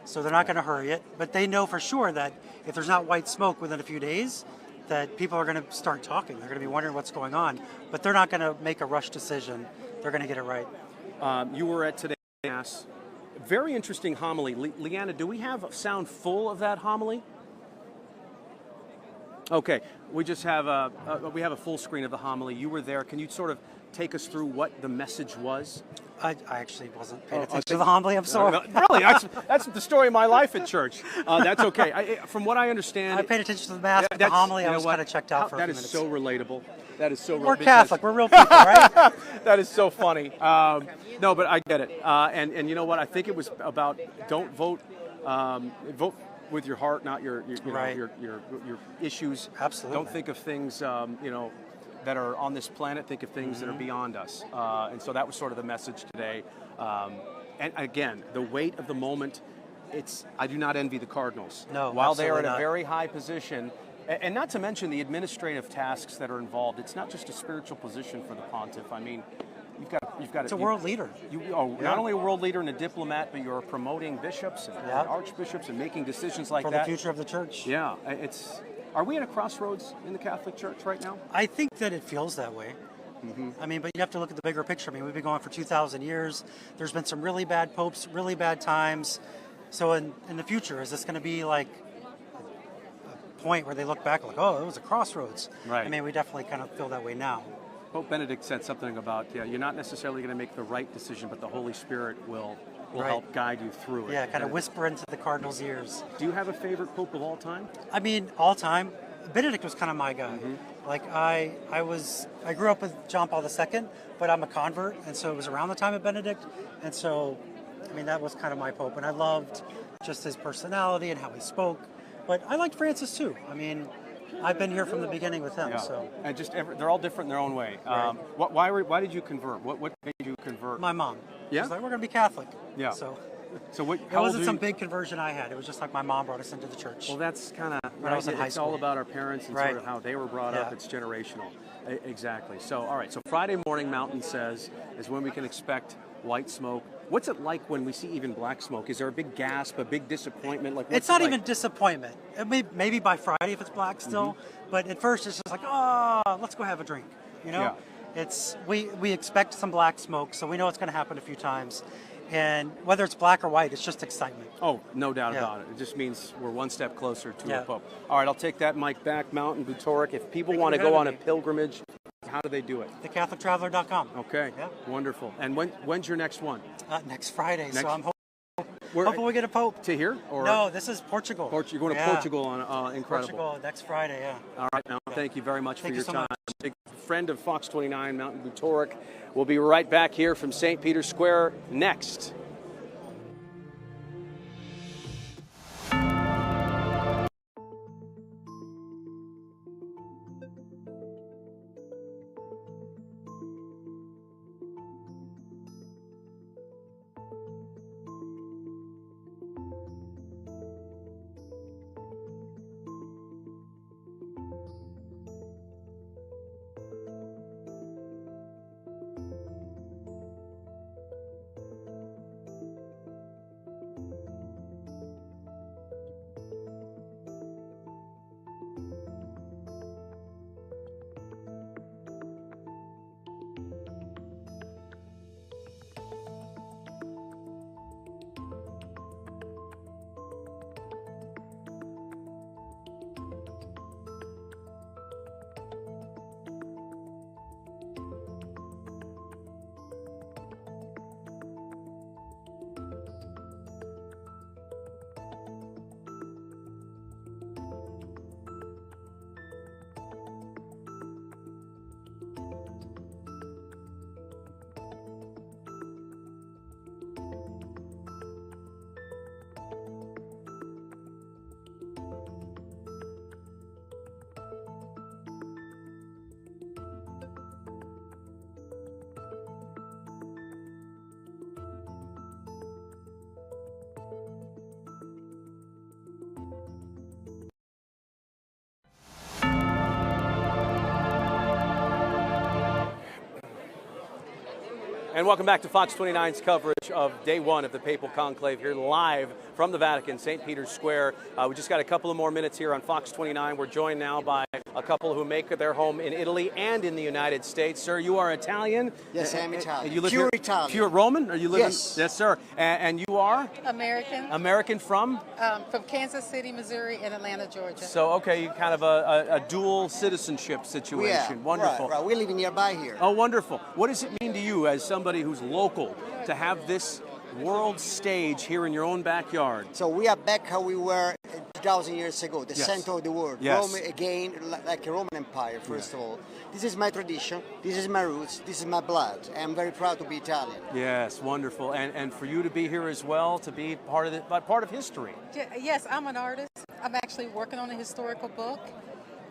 So they're not going to hurry it, but they know for sure that if there's not white smoke within a few days, that people are going to start talking. They're going to be wondering what's going on, but they're not going to make a rush decision. They're going to get it right. You were at today's Mass. Very interesting homily. Leanna, do we have sound full of that homily? Okay, we just have a full screen of the homily. You were there. Can you sort of take us through what the message was? I actually wasn't paying attention to the homily. I'm sorry. No, really, that's the story of my life at church. That's okay. From what I understand, I paid attention to the Mass, but the homily I was kind of checked out for a few minutes. That is so relatable. That is so. We're Catholic. We're real people, right? That is so funny. No, but I get it. And you know what? I think it was about don't vote. Vote with your heart, not your issues. Absolutely. Don't think of things that are on this planet. Think of things that are beyond us. And so that was sort of the message today. And again, the weight of the moment. I do not envy the Cardinals. No, while they are in not. a very high position, and not to mention the administrative tasks that are involved. It's not just a spiritual position for the pontiff. I mean, you've got. It's a world leader. Not only a world leader and a diplomat, but you're promoting bishops and archbishops and making decisions like that for the future of the church. Yeah, Are we at a crossroads in the Catholic Church right now? I think that it feels that way. I mean, but you have to look at the bigger picture. I mean, we've been going for 2,000 years. There's been some really bad popes, really bad times. So in the future, is this going to be like point where they look back like, oh, it was a crossroads. Right. I mean, we definitely kind of feel that way now. Pope Benedict said something about, you're not necessarily going to make the right decision, but the Holy Spirit will Right. help guide you through it. Yeah, kind of whisper into the Cardinals' ears. Do you have a favorite Pope of all time? I mean, all time, Benedict was kind of my guy. Like I grew up with John Paul II, but I'm a convert, and so it was around the time of Benedict, and so, I mean, that was kind of my Pope, and I loved just his personality and how he spoke. But I liked Francis too. I mean, I've been here from the beginning with him. Yeah. So And just they're all different in their own way. Right. Why did you convert? What made you convert? my mom. Yeah? She's like, we're gonna be Catholic. Yeah. So what? it How old wasn't are some you? big conversion I had. It was just like my mom brought us into the church. Well, that's kind of When I was in high It's all school. about our parents and Right. sort of how they were brought up. Yeah. It's generational. Exactly. So, all right. So Friday morning, Mountain says, is when we can expect white smoke. What's it like when we see even black smoke? Is there a big gasp, a big disappointment? Like what's It's not it like? even disappointment. It maybe by Friday if it's black still, Mm-hmm. but at first it's just like, oh, let's go have a drink. You know, it's we expect some black smoke, so we know it's going to happen a few times, and whether it's black or white, it's just excitement. Oh, no doubt Yeah. about it. It just means we're one step closer to Yeah. a Pope. All right, I'll take that mic back, Mountain Butoric. If people Thank want to you for go on a having me. pilgrimage, how do they do it? TheCatholicTraveler.com. Okay, Yeah. wonderful. And when's your next one? Next Friday, so I'm Where- hoping we get a Pope. To here? Or No, this is Portugal. You're going to Yeah. Portugal on incredible. Portugal next Friday, yeah. All right, Mountain, thank you very much Thank for you your so time. much. Big friend of Fox 29, Mountain Butoric. We'll be right back here from St. Peter's Square next. And welcome back to Fox 29's coverage of day one of the Papal Conclave here live from the Vatican, St. Peter's Square. We just got a couple of more minutes here on Fox 29. We're joined now by a couple who make their home in Italy and in the United States. Sir, you are Italian? Yes, I am Italian. You live Pure here? Italian. Pure Roman? Are you living? Yes. Yes, sir. And you are? American. American from? From Kansas City, Missouri, and Atlanta, Georgia. So, okay, you kind of a dual citizenship situation. Yeah, Wonderful. Right. We live nearby here. Oh, wonderful. What does it mean to you as somebody who's local to have this world stage here in your own backyard? So we are back how we were 2,000 years ago, the Yes. center of the world. Yes. Rome again, like a Roman Empire, first of all. This is my tradition, this is my roots, this is my blood. I'm very proud to be Italian. Yes, wonderful. And for you to be here as well, to be part of history. Yes, I'm an artist. I'm actually working on a historical book,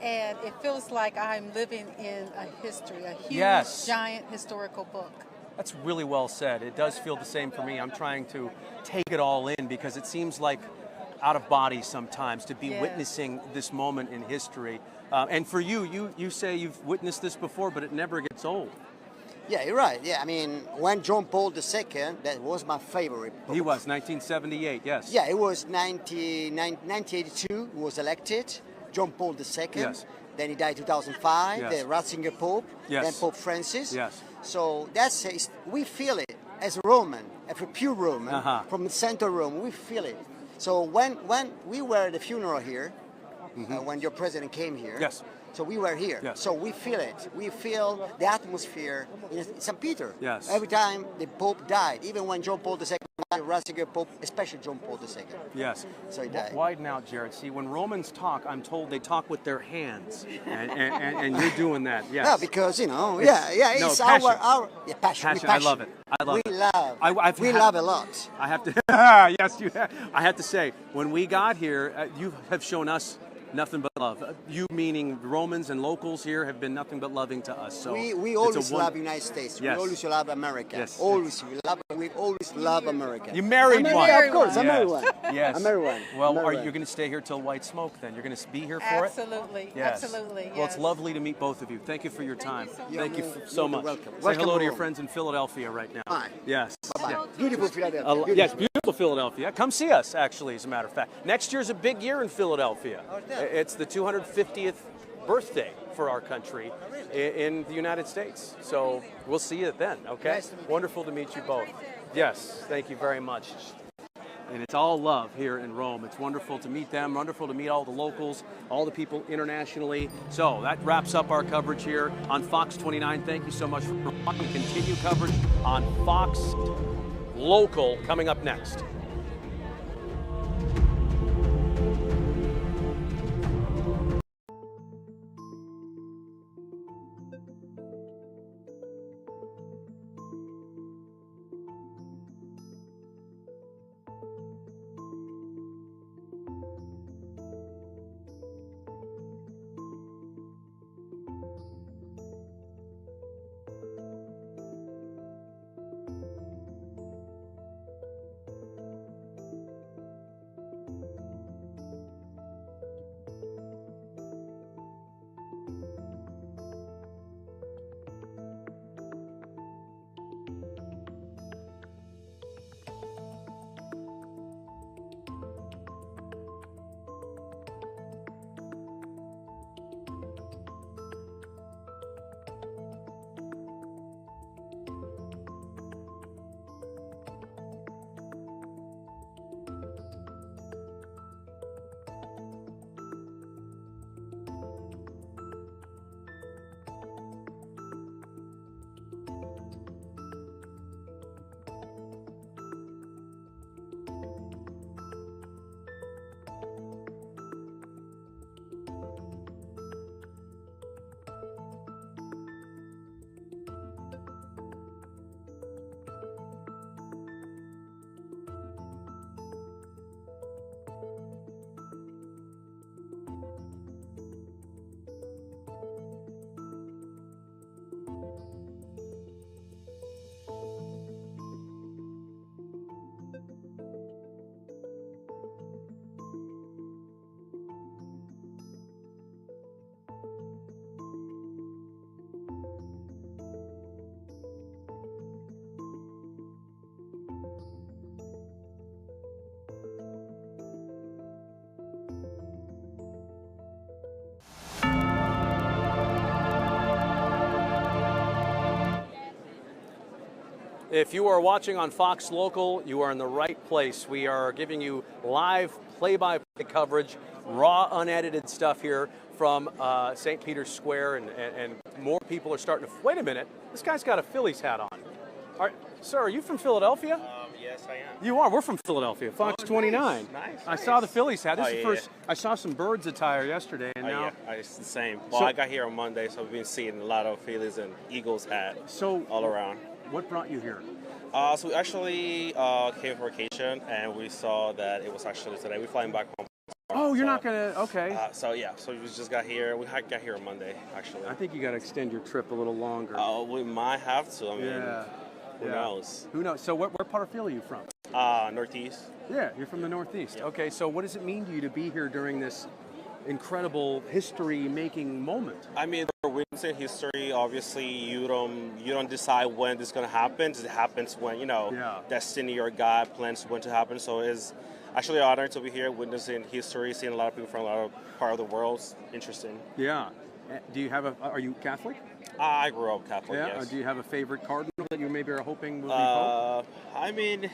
and it feels like I'm living in a history, a huge, Yes. giant historical book. That's really well said. It does feel the same for me. I'm trying to take it all in because it seems like out of body sometimes to be Yeah. witnessing this moment in history. And for you say you've witnessed this before, but it never gets old. Yeah, you're right. Yeah, I mean, when John Paul II, that was my favorite. He was, 1978, yes. Yeah, it was 1982, he was elected, John Paul II. Yes. Then he died 2005, Yes. the Ratzinger Pope, Yes. then Pope Francis. Yes. So we feel it as a Roman, as a pure Roman, Uh-huh. from the center of Rome, we feel it. So when we were at the funeral here, when your president came here. Yes. So we were here. Yes. So we feel it. We feel the atmosphere in St. Peter. Yes. Every time the Pope died, even when John Paul II, Ratzinger Pope, especially John Paul II. Yes. So he died. Widen out, Jared. See, when Romans talk, I'm told they talk with their hands, and you're doing that. Yes. No, because it's no, it's passion. our passion. Passion. I love it. I love we it. Love. We love a lot. I have to. Yes, you have. I have to say, when we got here, you have shown us nothing but love. You, meaning Romans and locals here, have been nothing but loving to us. So we always love United States. Yes. We always love America. Yes. Always we always love America. You married one. Yeah, of course. I'm Yes. married one. Yes. I'm married one. Well, I'm are married you going to stay here till white smoke? Then you're going to be here for Absolutely. it. Yes. Absolutely. Well, it's yes. lovely to meet both of you. Thank you for your time. Thank you so You're much. welcome. Say Welcome hello to your home. friends in Philadelphia right now. Hi. Yes. Bye-bye. Yeah. Beautiful Philadelphia. Yes, beautiful Philadelphia. Come see us, actually, as a matter of fact. Next year's a big year in Philadelphia. It's the 250th birthday for our country in the United States. So we'll see you then, okay? Wonderful to meet you both. Yes, thank you very much. And it's all love here in Rome. It's wonderful to meet them, wonderful to meet all the locals, all the people internationally. So that wraps up our coverage here on Fox 29. Thank you so much for watching. Continue coverage on Fox Local coming up next. If you are watching on Fox Local, you are in the right place. We are giving you live play-by-play coverage, raw, unedited stuff here from St. Peter's Square, and more people are starting to... Wait a minute, this guy's got a Phillies hat on. Sir, are you from Philadelphia? Yes, I am. You are. We're from Philadelphia, Fox 29. Nice. I saw the Phillies hat. This is the yeah. first. I saw some Birds attire yesterday, and now... Yeah, it's the same. Well, So- I got here on Monday, so we've been seeing a lot of Phillies and Eagles hats all around. What brought you here? So we actually came for vacation, and we saw that it was actually today. We're flying back home. Oh, you're not going to... Okay. So we just got here. We got here on Monday, actually. I think you got to extend your trip a little longer. We might have to. I mean, who Yeah. knows? Who knows? So where part of Philly are you from? Northeast. Yeah, you're from the Northeast. Okay, so what does it mean to you to be here during this incredible history-making moment? I mean, we're witnessing history. Obviously, you don't decide when this is going to happen. It happens when, destiny or God plans when to happen. So it's actually an honor to be here witnessing history, seeing a lot of people from a lot of part of the world. It's interesting. Yeah. Do you have are you Catholic? I grew up Catholic, Yeah. yes. Do you have a favorite cardinal that you maybe are hoping will be Pope? I mean,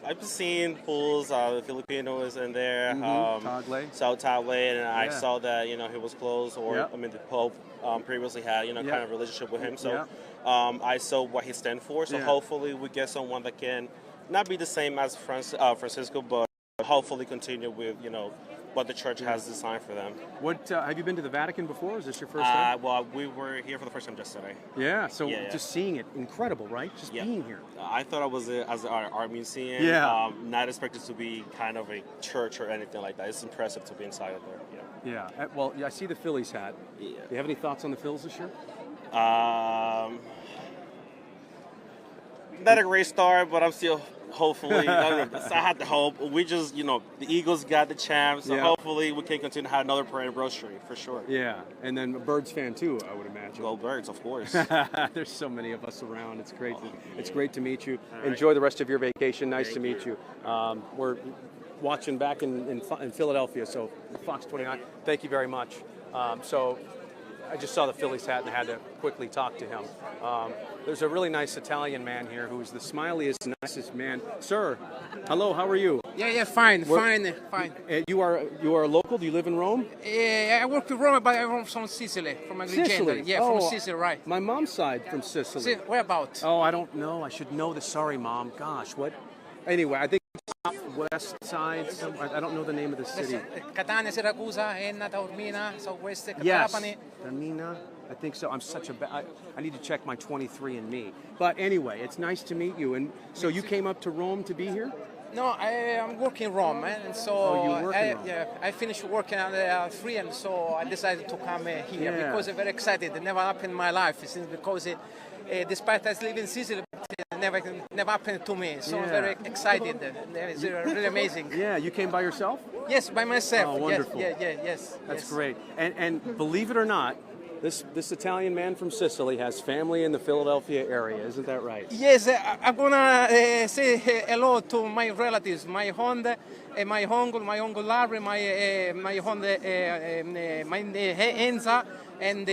I've seen pools. The Filipino is in there. Tagle. South Tagle, and I Yeah. saw that he was close, or Yep. I mean the Pope previously had Yep. kind of relationship with him. So Yep. I saw what he stands for. So Yeah. hopefully we get someone that can not be the same as Francisco, but hopefully continue with what the church has designed for them. What have you been to the Vatican before? Is this your first time? Well, we were here for the first time just today. Yeah. So Yeah. just seeing it, incredible, right? Just Yeah. being here. I thought it was as an art museum. Yeah. Not expected to be kind of a church or anything like that. It's impressive to be inside of there. Yeah. Yeah. Well, I see the Phillies hat. Yeah. Do you have any thoughts on the Phils this year? Not a great start, but I'm still hopefully. I have to hope. We just, the Eagles got the champ, so Yeah. hopefully we can continue to have another parade roastery for sure. Yeah, and then a Birds fan too, I would imagine. Go Birds, of course. There's so many of us around. It's great. It's great to meet you. All right. Enjoy the rest of your vacation. Nice to Thank meet you. We're watching back in Philadelphia, so Fox 29. Thank you very much. So I just saw the Phillies hat and I had to quickly talk to him. There's a really nice Italian man here who's the smiliest, nicest man. Sir, hello. How are you? Yeah, fine. You are local. Do you live in Rome? I work in Rome, but I'm from Sicily, from Agrigento. Sicily. Yeah, from Sicily, right. My mom's side from Sicily. Where about? Oh, I don't know. I should know this. Sorry, Mom. Gosh, what? Anyway, I think west side. I don't know the name of the city. Catania, Siracusa, Enna, Taormina, Southwest, Yes. Trapani. Tamina. I think so. I'm such a bad. I need to check my 23andMe. But anyway, it's nice to meet you. And so you came up to Rome to be here? No, I'm working in Rome, and so you work in Rome. I finished working at 3, and so I decided to come here because I'm very excited. It never happened in my life, since because despite I live in Sicily, it never happened to me. So I'm very excited. It's really amazing. Yeah, you came by yourself? Yes, by myself. Oh, wonderful. Yes. That's great. And believe it or not, this Italian man from Sicily has family in the Philadelphia area. Isn't that right? Yes, I'm gonna say hello to my relatives, my aunt, my uncle Larry, my aunt, my Enza, and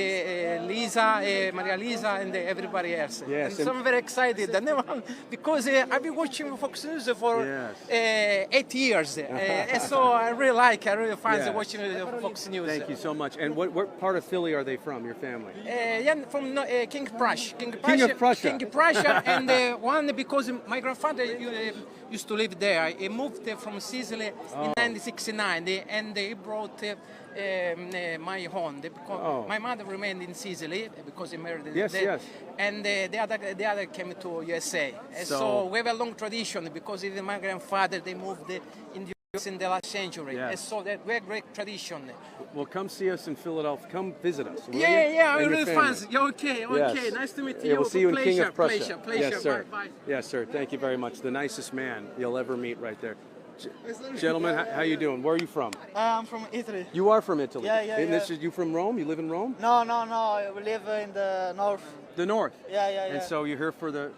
Lisa, Maria Lisa, and everybody else. Yes, and so I'm very excited. I never, because I've been watching Fox News for 8 years, and so I really find watching Fox News. Thank you so much. And what part of Philly are they from, your family? From King Prussia. King of Prussia. King Prussia, and one because my grandfather used to live there. He moved from Sicily in 1969, and he brought my home. My mother remained in Sicily because he married there. And the other came to USA. So we have a long tradition because even my grandfather, they moved in the US in the last century. And so that we have great tradition. Well, come see us in Philadelphia. Come visit us. will you? I'm And your really family. fun. Yeah, okay. Yes. Nice to meet Yeah, you. we'll see you in King of Prussia. Pleasure. Yes, sir. Bye. Yes, sir. Thank you very much. The nicest man you'll ever meet right there. Gentlemen, how you doing? Where are you from? I'm from Italy. You are from Italy? Yeah. And this is you from Rome? You live in Rome? No. We live in the north. The north? Yeah. And so you're here for the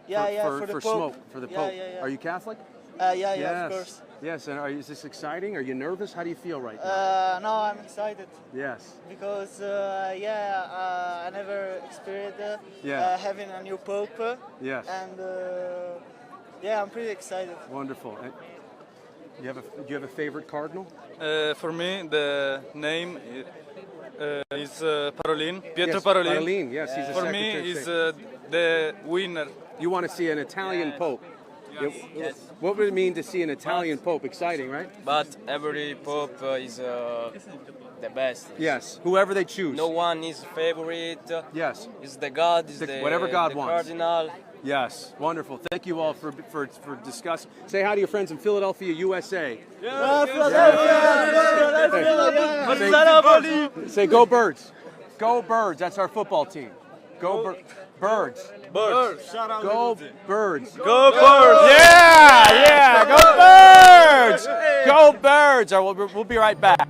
for the Pope. smoke, for the Pope. Yeah. Are you Catholic? Yeah, of course. Yes, and is this exciting? Are you nervous? How do you feel right now? No, I'm excited. Yes. Because I never experienced having a new Pope. Yes. And I'm pretty excited. Wonderful. And do you have a favorite cardinal? For me, the name is Parolin, Pietro Yes, Parolin. Parolin, yes, he's a For me, Secretary of is State. the winner. You want to see an Italian Pope? Yes. What would it mean to see an Italian Pope? Exciting, right? But every Pope is the best. Yes, whoever they choose. No one is favorite. Yes. It's the God, is the whatever God the wants. Cardinal. Yes, wonderful. Thank you all for discussing. Say hi to your friends in Philadelphia, USA. Say go Birds. Go Birds. That's our football team. Go Birds. Birds. Go Birds. Go Birds. Yeah. Go Birds. Go Birds. All right, we'll be right back.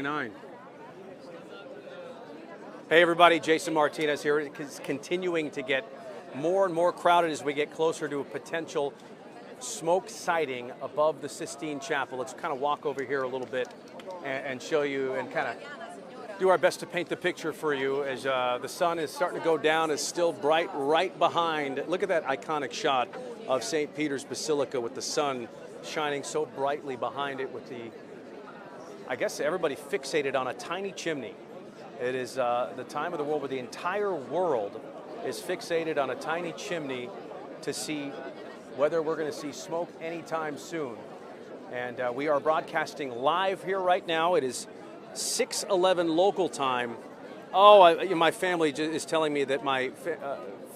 29. Hey everybody, Jason Martinez here. It's continuing to get more and more crowded as we get closer to a potential smoke sighting above the Sistine Chapel. Let's kind of walk over here a little bit and show you and kind of do our best to paint the picture for you as the sun is starting to go down. It's still bright right behind. Look at that iconic shot of St. Peter's Basilica with the sun shining so brightly behind it with the, I guess everybody fixated on a tiny chimney. It is the time of the world where the entire world is fixated on a tiny chimney to see whether we're going to see smoke anytime soon. And we are broadcasting live here right now. It is 6:11 local time. Oh, my family is telling me that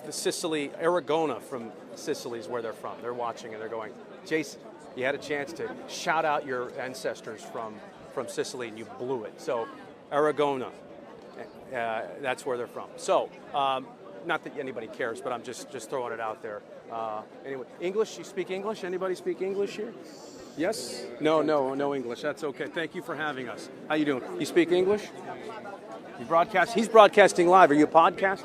Sicily, Aragona from Sicily is where they're from. They're watching and they're going, Jason, you had a chance to shout out your ancestors from Sicily and you blew it. So Aragona, that's where they're from. So not that anybody cares, but I'm just throwing it out there. Anyway, English, you speak English? Anybody speak English here? Yes? No English. That's okay. Thank you for having us. How you doing? You speak English? You broadcast? He's broadcasting live. Are you a podcast?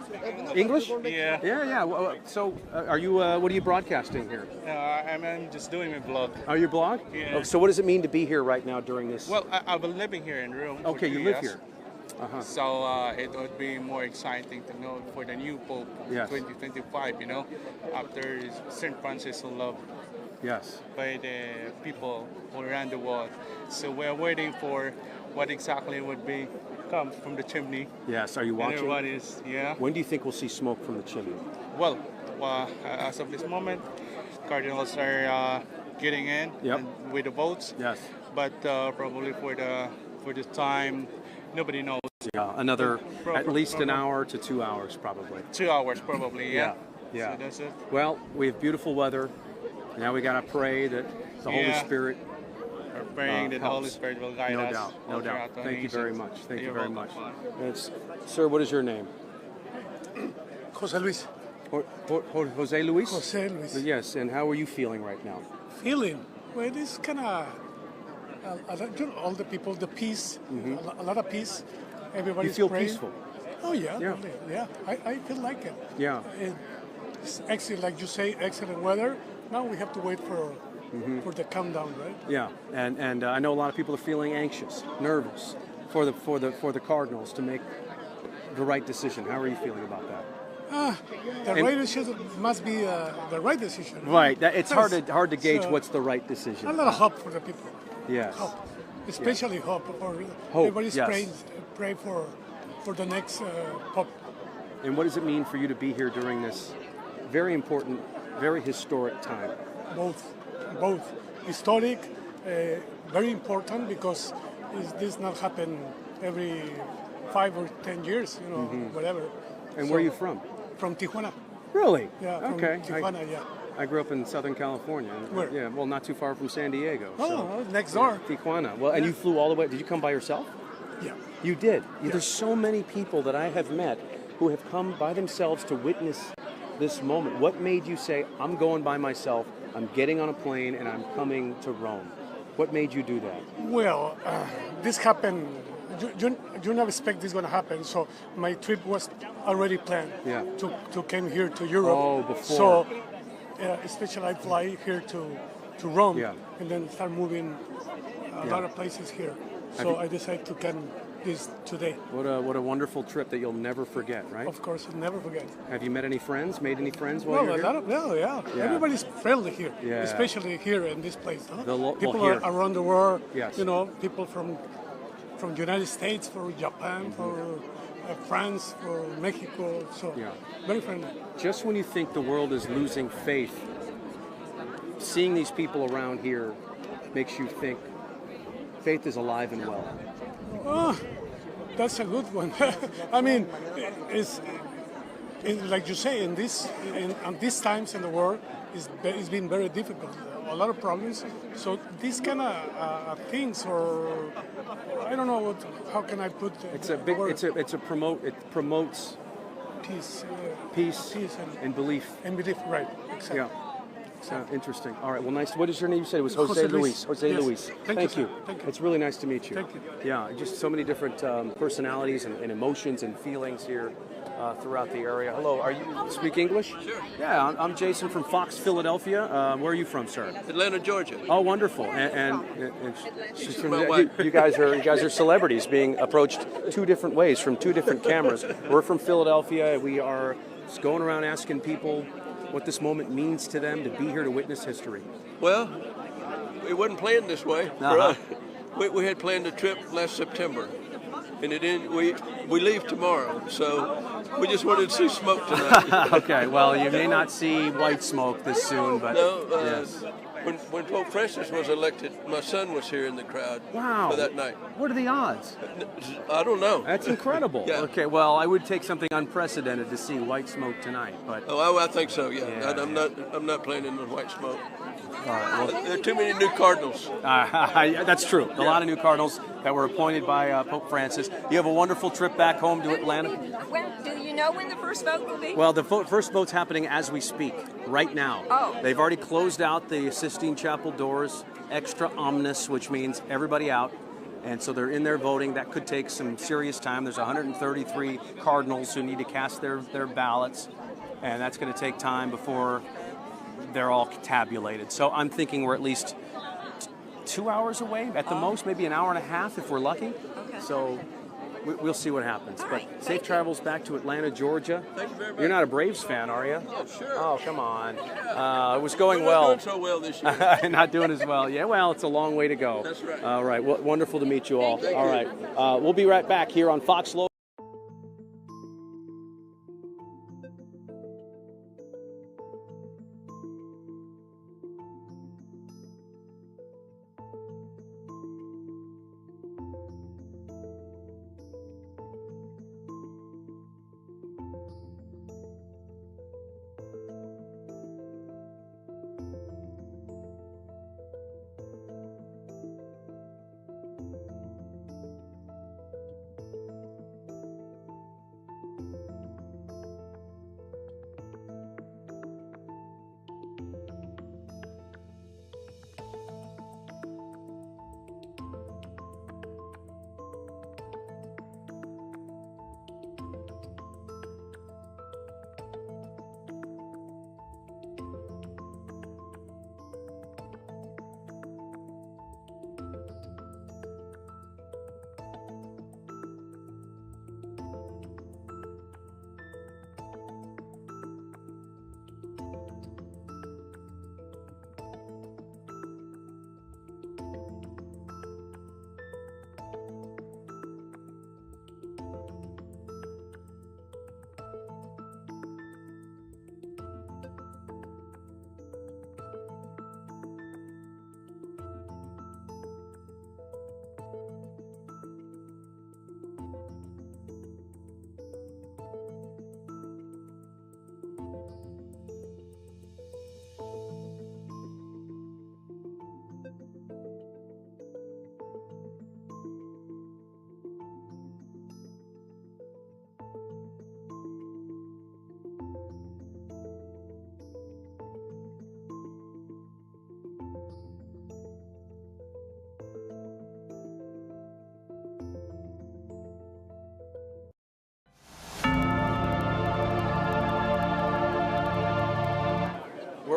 English? Yeah. Yeah. So, are you? What are you broadcasting here? I'm just doing a blog. Oh, your blog? Yeah. Oh, so, what does it mean to be here right now during this? Well, I've been living here in Rome. Okay, you live here. So it would be more exciting to know for the new Pope, 2025. You know, after Saint Francis so loved. Yes. By the people all around the world. So we're waiting for what exactly would be come from the chimney. Yes. Are you watching? Everybody is, yeah. When do you think we'll see smoke from the chimney? Well, as of this moment, Cardinals are getting in with the votes. Yes. But probably for this time, nobody knows. Yeah. Another at least an hour to 2 hours, probably. 2 hours, probably. Yeah. Yeah. So that's it. Well, we have beautiful weather. Now we got to pray that the Holy Spirit We're praying that the Holy Spirit will guide us. No doubt. Thank you very much. Thank you very much. Sir, what is your name? Jose Luis. Jose Luis? Jose Luis. Yes, and how are you feeling right now? Feeling? Well, it is kind of, all the people, the peace, a lot of peace. Everybody's You feel praying. peaceful? Oh, yeah. Yeah. Really, yeah. I feel like it. Yeah. It's excellent, like you say, excellent weather. Now we have to wait for the countdown, right? Yeah, and I know a lot of people are feeling anxious, nervous for the Cardinals to make the right decision. How are you feeling about that? Right decision must be the right decision. Right. It's hard to gauge what's the right decision. A lot of hope for the people. Yes. Hope, especially hope for everybody's pray for the next Pope. And what does it mean for you to be here during this very important, very historic time? Both historic, very important because this not happen every 5 or 10 years, whatever. And where are you from? From Tijuana. Really? Yeah. From Tijuana, yeah. I grew up in Southern California. Where? Yeah, well, not too far from San Diego. Oh, next door. Tijuana. Well, and you flew all the way. Did you come by yourself? Yeah. You did? Yeah. There's so many people that I have met who have come by themselves to witness this moment. What made you say, I'm going by myself, I'm getting on a plane, and I'm coming to Rome? What made you do that? Well, this happened. You never expect this going to happen. So my trip was already planned. Yeah. To come here to Europe. Oh, before. So, especially I fly here to Rome, and then start moving a lot of places here. So I decided to come this today. What a wonderful trip that you'll never forget, right? Of course, I'll never forget. Have you met any friends? Made any friends while you're here? Yeah. Everybody's friendly here, especially here in this place. Huh? People are around the world. Yes. People from the United States, for Japan, for France, for Mexico. So very friendly. Just when you think the world is losing faith, seeing these people around here makes you think faith is alive and well. Oh, that's a good one. I mean, it's like you say, in these times in the world, it's been very difficult. A lot of problems. So these kind of things, or I don't know how can I put. It promotes peace, peace and belief. And belief, right? Exactly. Yeah. Interesting. All right. Well, nice. What is your name? You said it was Jose Luis. Jose Yes. Luis. Thank you. It's really nice to meet you. Thank you. Yeah, just so many different personalities and emotions and feelings here throughout the area. Hello. Are you speak English? Sure. Yeah, I'm Jason from Fox, Philadelphia. Where are you from, sir? Atlanta, Georgia. Oh, wonderful. And she's from, my wife. you guys are celebrities being approached two different ways from two different cameras. We're from Philadelphia. We are just going around asking people what this moment means to them to be here to witness history. Well, it wasn't planned this way. For us. We had planned a trip last September, and we leave tomorrow, so we just wanted to see smoke tonight. Okay, well, you may not see white smoke this soon, but no, yes. When Pope Francis was elected, my son was here in the crowd for that night. What are the odds? I don't know. That's incredible. Yeah. Okay, well, I would take something unprecedented to see white smoke tonight, but I think so. Yeah, I'm not planning on white smoke. All right, well, there are too many new Cardinals. That's true. A lot of new Cardinals that were appointed by Pope Francis. You have a wonderful trip back home to Atlanta. Do you know when the first vote will be? Well, the first vote's happening as we speak, right now. Oh. They've already closed out the Sistine Chapel doors, extra omnis, which means everybody out. And so they're in there voting. That could take some serious time. There's 133 Cardinals who need to cast their ballots, and that's going to take time before they're all tabulated. So I'm thinking we're at least 2 hours away at the most, maybe an hour and a half if we're lucky. Okay. So we'll see what happens. All but right. safe travels back to Atlanta, Georgia. Thank you very much. You're not a Braves fan, are you? Oh, sure. Oh, come on. It was going We're well. not doing so well this year. Not doing as well. Yeah, well, it's a long way to go. That's right. All right. Well, wonderful to meet you all. Thank All you. right. We'll be right back here on Fox Local.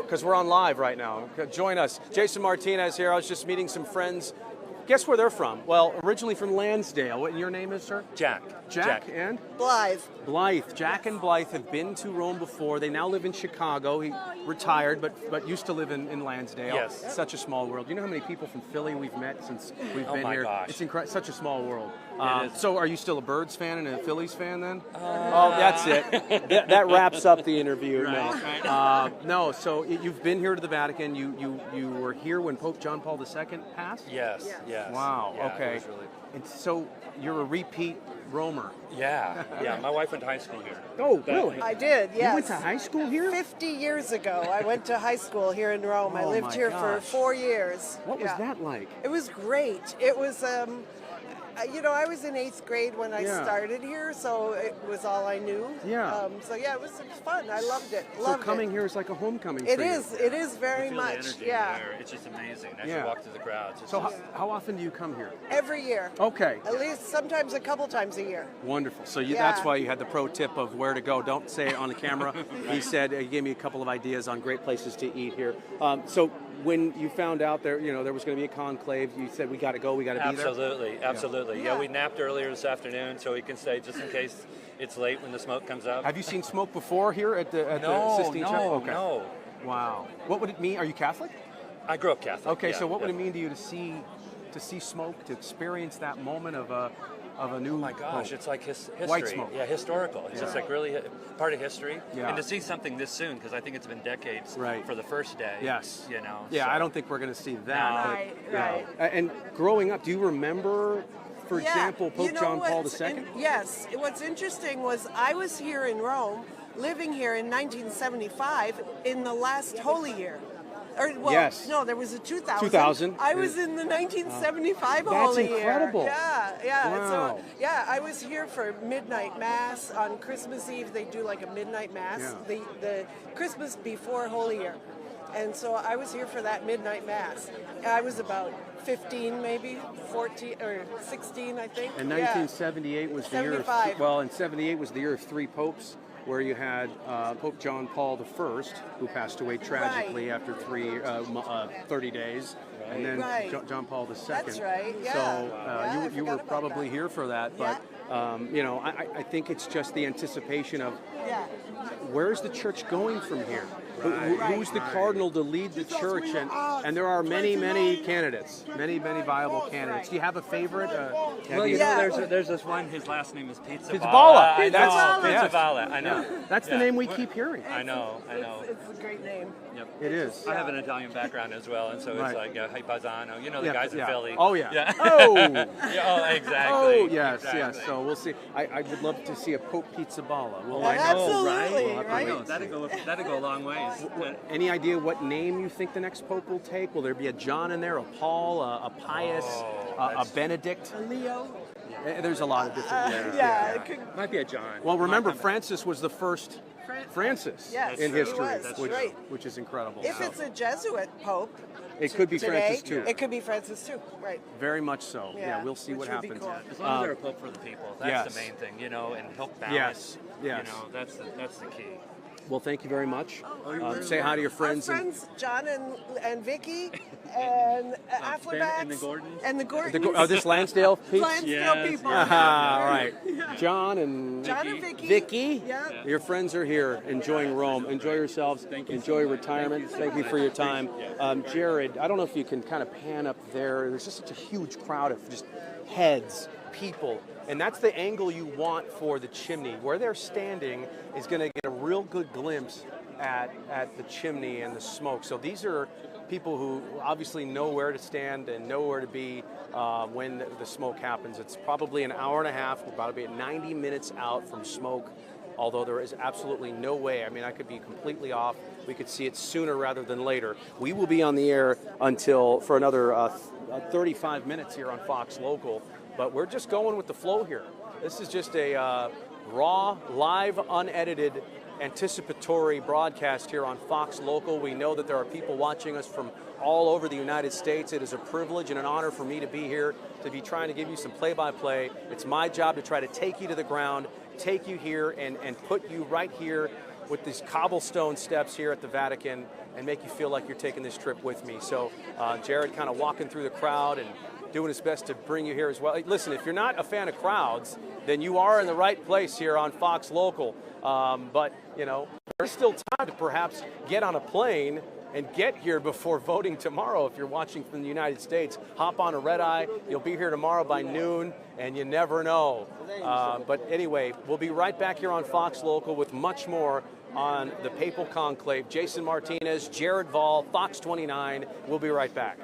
Because we're on live right now. Join us. Jason Martinez here. I was just meeting some friends. Guess where they're from? Well, originally from Lansdale. What your name is, sir? Jack. Jack and? Blythe. Blythe. Jack and Blythe have been to Rome before. They now live in Chicago. He retired, but used to live in Lansdale. Yes. Such a small world. You know how many people from Philly we've met since we've been here? Gosh. It's incredible. Such a small world. It is. So are you still a Birds fan and a Phillies fan then? Oh, that's it. that wraps up the interview. Right. No, so you've been here to the Vatican. You were here when Pope John Paul II passed? Yes. Wow, Yeah, okay. it was really... And so you're a repeat Romer. Yeah. My wife went to high school here. Oh, really? I did, yes. You went to high school here? 50 years ago, I went to high school here in Rome. I my lived here for gosh. 4 years. What was that like? It was great. It was I was in 8th grade when I started here, so it was all I knew. Yeah. It was fun. I loved it. So coming here is like a homecoming. It for you. is. It is very You feel much. the energy Yeah. there. It's just amazing. As you walk through the crowds. So how often do you come here? Every year. Okay. At least sometimes a couple times a year. Wonderful. So that's why you had the pro tip of where to go. Don't say it on the camera. He said he gave me a couple of ideas on great places to eat here. So when you found out there was going to be a conclave, you said we got to go. We got to be there. Absolutely. Yeah, we napped earlier this afternoon, so we can stay just in case it's late when the smoke comes up. Have you seen smoke before here at the Sistine Chapel? Okay. No. Wow. What would it mean? Are you Catholic? I grew up Catholic. Okay, yeah, so what would it mean to you to see smoke, to experience that moment of a new? Oh my gosh, it's like history. White smoke. Yeah, historical. It's just like really part of history. Yeah. And to see something this soon, because I think it's been decades for the first day. Yes. Yeah, I don't think we're going to see that. No. Right. And growing up, do you remember, for example, Pope John Paul II? Yes. What's interesting was I was here in Rome, living here in 1975 in the last Holy Year. No, there was a 2000. 2000. I was in the 1975 Holy Year. That's incredible. Yeah. Wow. So, I was here for midnight mass on Christmas Eve. They do like a midnight mass, the Christmas before Holy Year. And so I was here for that midnight mass. I was about 15, maybe 14 or 16, I think. And 1978 was the year of, and 78 was the year of 3 popes, where you had Pope John Paul I, who passed away tragically after 30 days, and then John Paul II. That's right. Yeah. So you were probably here for that, but I think it's just the anticipation of where's the church going from here? Who's the cardinal to lead the church? And there are many candidates, many viable candidates. Do you have a favorite? There's this one. His last name is Pizzaballa. Pizzaballa. I know. That's the name we keep hearing. I know. It's a great name. Yep. It is. I have an Italian background as well, and so it's like hey Paisano, the guys in Philly. Oh yeah. Oh. Exactly. Oh yes. So we'll see. I would love to see a Pope Pizzaballa. Absolutely. That'd go a long ways. Any idea what name you think the next Pope will take? Will there be a John in there, a Paul, a Pius, a Benedict? A Leo? There's a lot of different Might be a John. Well, remember, Francis was the first Francis in history, which is incredible. If it's a Jesuit Pope, it could be today, Francis too. It could be Francis too, right? Very much so. Yeah, we'll see what happens. Cool. As long as they're a pope for the people, that's the main thing, and help balance. Yes. That's the key. Well, thank you very much. Say hi to your friends. Our friends, John and Vicky, and Afflerbacks, and the Gordons. This Lansdale peeps? Lansdale people. All right. John and Vicky. Vicky, Yeah. your friends are here enjoying Rome. Enjoy yourselves. Enjoy retirement. Thank you for your time. Jared, I don't know if you can kind of pan up there. There's just such a huge crowd of just heads, people. And that's the angle you want for the chimney. Where they're standing is going to get a real good glimpse at the chimney and the smoke. So these are people who obviously know where to stand and know where to be when the smoke happens. It's probably an hour and a half. We're about to be at 90 minutes out from smoke, although there is absolutely no way. I mean, I could be completely off. We could see it sooner rather than later. We will be on the air for another 35 minutes here on Fox Local. But we're just going with the flow here. This is just a raw, live, unedited, anticipatory broadcast here on Fox Local. We know that there are people watching us from all over the United States. It is a privilege and an honor for me to be here, to be trying to give you some play-by-play. It's my job to try to take you to the ground, take you here, and put you right here with these cobblestone steps here at the Vatican and make you feel like you're taking this trip with me. So Jared kind of walking through the crowd and doing his best to bring you here as well. Listen, if you're not a fan of crowds, then you are in the right place here on Fox Local. But, there's still time to perhaps get on a plane and get here before voting tomorrow. If you're watching from the United States, hop on a red eye. You'll be here tomorrow by noon, and you never know. But anyway, we'll be right back here on Fox Local with much more on the Papal Conclave. Jason Martinez, Jared Vall, Fox 29. We'll be right back.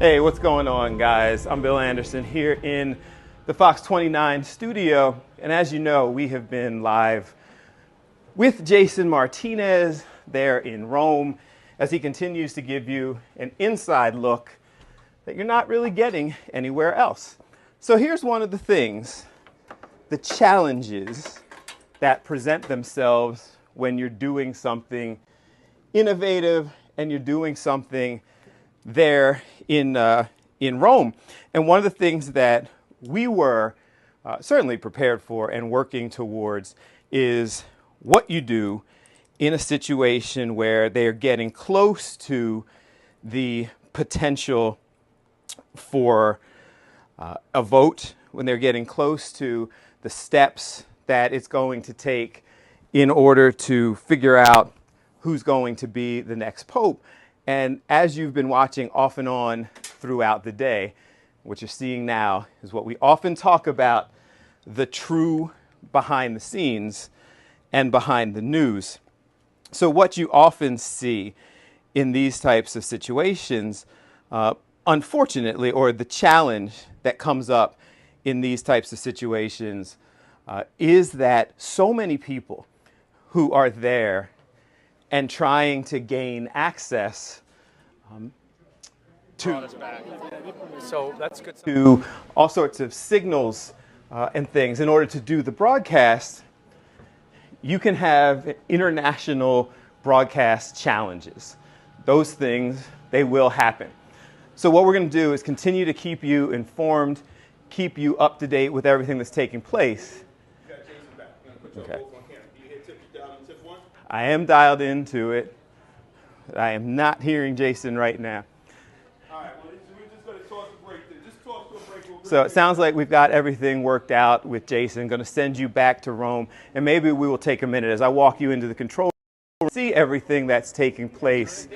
Hey, what's going on, guys? I'm Bill Anderson here in the Fox 29 studio. And as you know, we have been live with Jason Martinez there in Rome as he continues to give you an inside look that you're not really getting anywhere else. So here's one of the things, the challenges that present themselves when you're doing something innovative and you're doing something there in Rome. And one of the things that we were certainly prepared for and working towards is what you do in a situation where they're getting close to the potential for a vote, when they're getting close to the steps that it's going to take in order to figure out who's going to be the next pope. And as you've been watching off and on throughout the day, what you're seeing now is what we often talk about, the true behind the scenes and behind the news. So what you often see in these types of situations, unfortunately, or the challenge that comes up in these types of situations is that so many people who are there and trying to gain access to So that's good. to all sorts of signals and things in order to do the broadcast, you can have international broadcast challenges. Those things, they will happen. So what we're going to do is continue to keep you informed, keep you up to date with everything that's taking place. Okay. I am dialed into it. I am not hearing Jason right now. All right, well, we're just going to toss a break then. Just toss to a break. So it sounds like we've got everything worked out with Jason. Going to send you back to Rome, and maybe we will take a minute as I walk you into the control room, see everything that's taking place,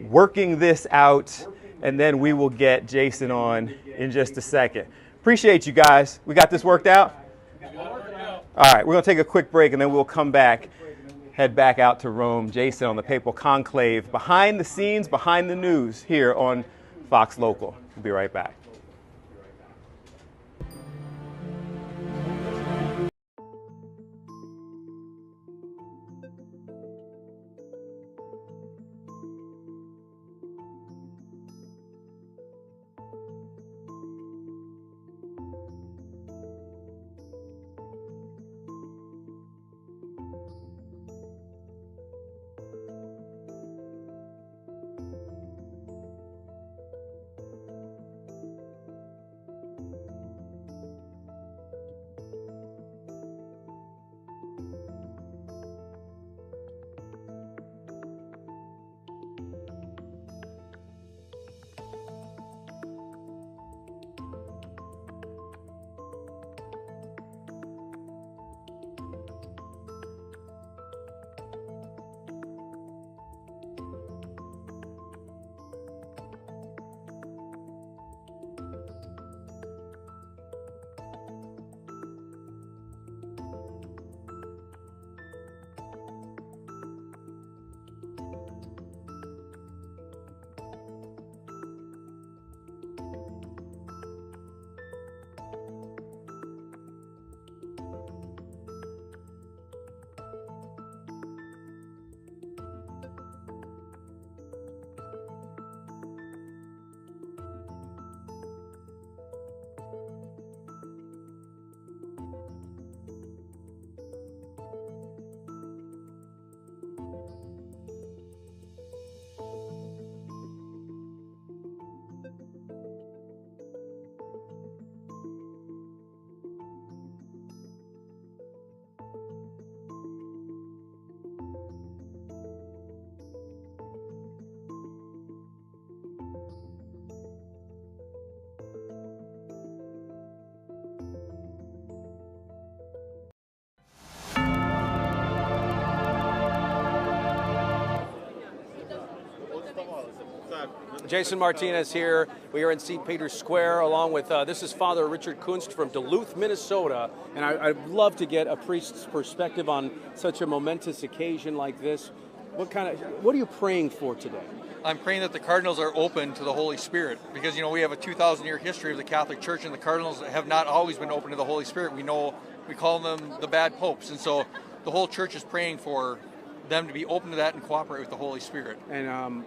working this out, and then we will get Jason on in just a second. Appreciate you guys. We got this worked out? All right, we're going to take a quick break, and then we'll come back, head back out to Rome. Jason on the Papal Conclave, behind the scenes, behind the news here on Fox Local. We'll be right back. Jason Martinez here. We are in St. Peter's Square along with, this is Father Richard Kunst from Duluth, Minnesota. And I'd love to get a priest's perspective on such a momentous occasion like this. What are you praying for today? I'm praying that the Cardinals are open to the Holy Spirit, because we have a 2,000-year history of the Catholic Church, and the Cardinals have not always been open to the Holy Spirit. We call them the bad popes, and so the whole Church is praying for them to be open to that and cooperate with the Holy Spirit. And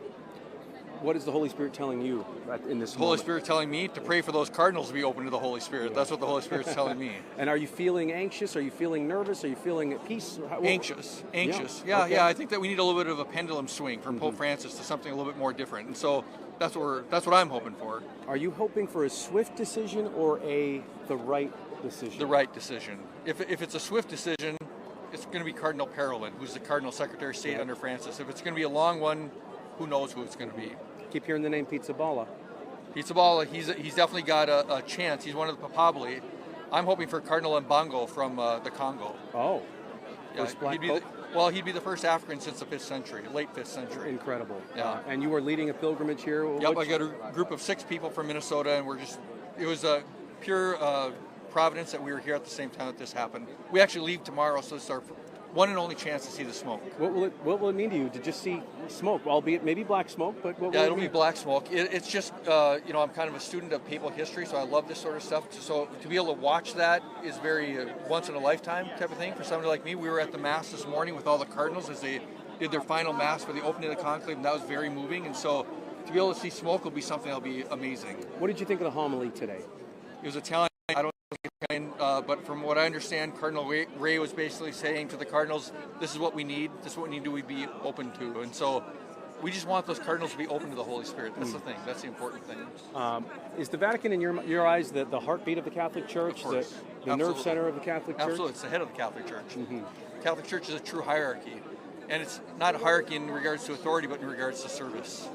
what is the Holy Spirit telling you in this moment? The Holy Spirit telling me to pray for those Cardinals to be open to the Holy Spirit. Yeah. That's what the Holy Spirit's telling me. And are you feeling anxious? Are you feeling nervous? Are you feeling at peace? Anxious. Yeah. Okay. I think that we need a little bit of a pendulum swing from Pope Francis to something a little bit more different. And so that's what I'm hoping for. Are you hoping for a swift decision or the right decision? The right decision. If it's a swift decision, it's going to be Cardinal Parolin, who's the Cardinal Secretary of State under Francis. If it's going to be a long one, who knows who it's going to be. Keep hearing the name Pizzaballa. Pizzaballa, he's definitely got a chance. He's one of the Papal. I'm hoping for Cardinal Mbango from the Congo. Oh. Yeah, he'd be the first African since the 5th century, late 5th century. Incredible. Yeah. And you are leading a pilgrimage here? Yep, I got a group of 6 people from Minnesota, and it was a pure providence that we were here at the same time that this happened. We actually leave tomorrow, so it's our one and only chance to see the smoke. What will it mean to you to just see smoke, albeit maybe black smoke, but what will it'll be black smoke. It's just, I'm kind of a student of papal history, so I love this sort of stuff. So to be able to watch that is very once in a lifetime type of thing for somebody like me. We were at the Mass this morning with all the Cardinals as they did their final Mass for the opening of the conclave, and that was very moving. And so to be able to see smoke will be something that'll be amazing. What did you think of the homily today? It was Italian. I don't but from what I understand, Cardinal Ray was basically saying to the Cardinals, this is what we need, this is what we need to be open to. And so we just want those Cardinals to be open to the Holy Spirit. That's the thing. That's the important thing. Is the Vatican, in your eyes, the heartbeat of the Catholic Church, the nerve center of the Catholic Church? Absolutely. It's the head of the Catholic Church. The Catholic Church is a true hierarchy. And it's not a hierarchy in regards to authority, but in regards to service.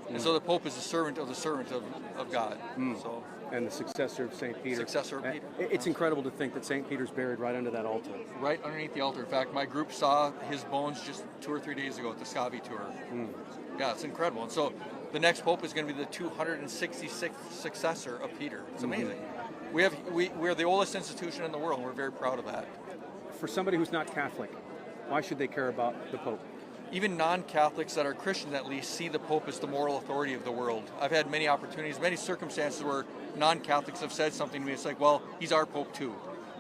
And so the Pope is the servant of God. So. And the successor of St. Peter. Successor of Peter. It's incredible to think that St. Peter's buried right under that altar. Right underneath the altar. In fact, my group saw his bones just 2 or 3 days ago at the Scavi tour. Yeah, it's incredible. And so the next Pope is going to be the 266th successor of Peter. It's amazing. We're the oldest institution in the world, and we're very proud of that. For somebody who's not Catholic, why should they care about the Pope? Even non-Catholics that are Christian at least see the Pope as the moral authority of the world. I've had many opportunities, many circumstances where non-Catholics have said something to me. It's like, well, he's our Pope too.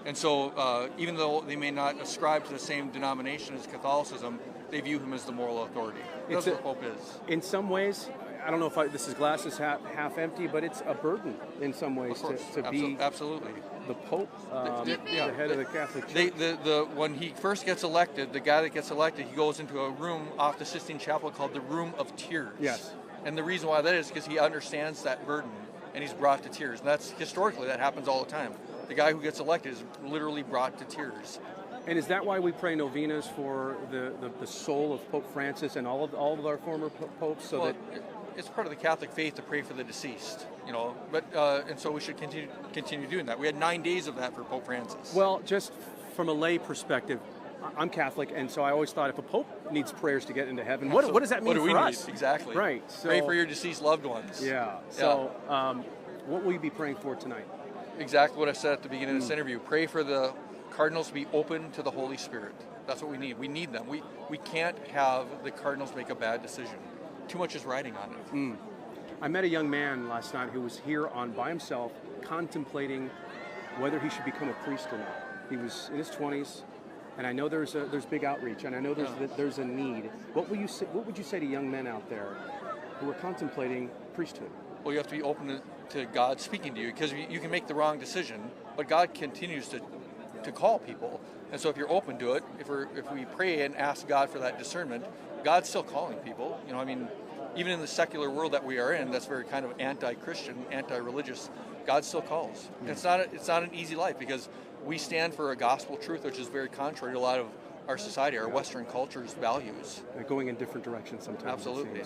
And so even though they may not ascribe to the same denomination as Catholicism, they view him as the moral authority. That's what the Pope is. In some ways, I don't know if this is glasses half empty, but it's a burden in some ways to be absolutely the Pope, the head of the Catholic Church. When he first gets elected, the guy that gets elected, he goes into a room off the Sistine Chapel called the Room of Tears. Yes. And the reason why that is because he understands that burden, and he's brought to tears. And that's historically, that happens all the time. The guy who gets elected is literally brought to tears. And is that why we pray novenas for the soul of Pope Francis and all of our former popes? It's part of the Catholic faith to pray for the deceased, But and so we should continue doing that. We had 9 days of that for Pope Francis. Well, just from a lay perspective, I'm Catholic, and so I always thought if a Pope needs prayers to get into heaven, what does that mean for us? Exactly. Right. So, pray for your deceased loved ones. Yeah. So, what will you be praying for tonight? Exactly what I said at the beginning of this interview. Pray for the Cardinals to be open to the Holy Spirit. That's what we need. We need them. We can't have the Cardinals make a bad decision. Too much is riding on it. I met a young man last night who was here by himself, contemplating whether he should become a priest or not. He was in his 20s, and I know there's big outreach, and I know there's a need. What would you say to young men out there who are contemplating priesthood? Well, you have to be open to God speaking to you, because you can make the wrong decision, but God continues to call people. And so if you're open to it, if we pray and ask God for that discernment, God's still calling people. Even in the secular world that we are in, that's very kind of anti-Christian, anti-religious, God still calls. It's not an easy life, because we stand for a gospel truth which is very contrary to a lot of our society, our Western culture's values. They're going in different directions sometimes. Absolutely.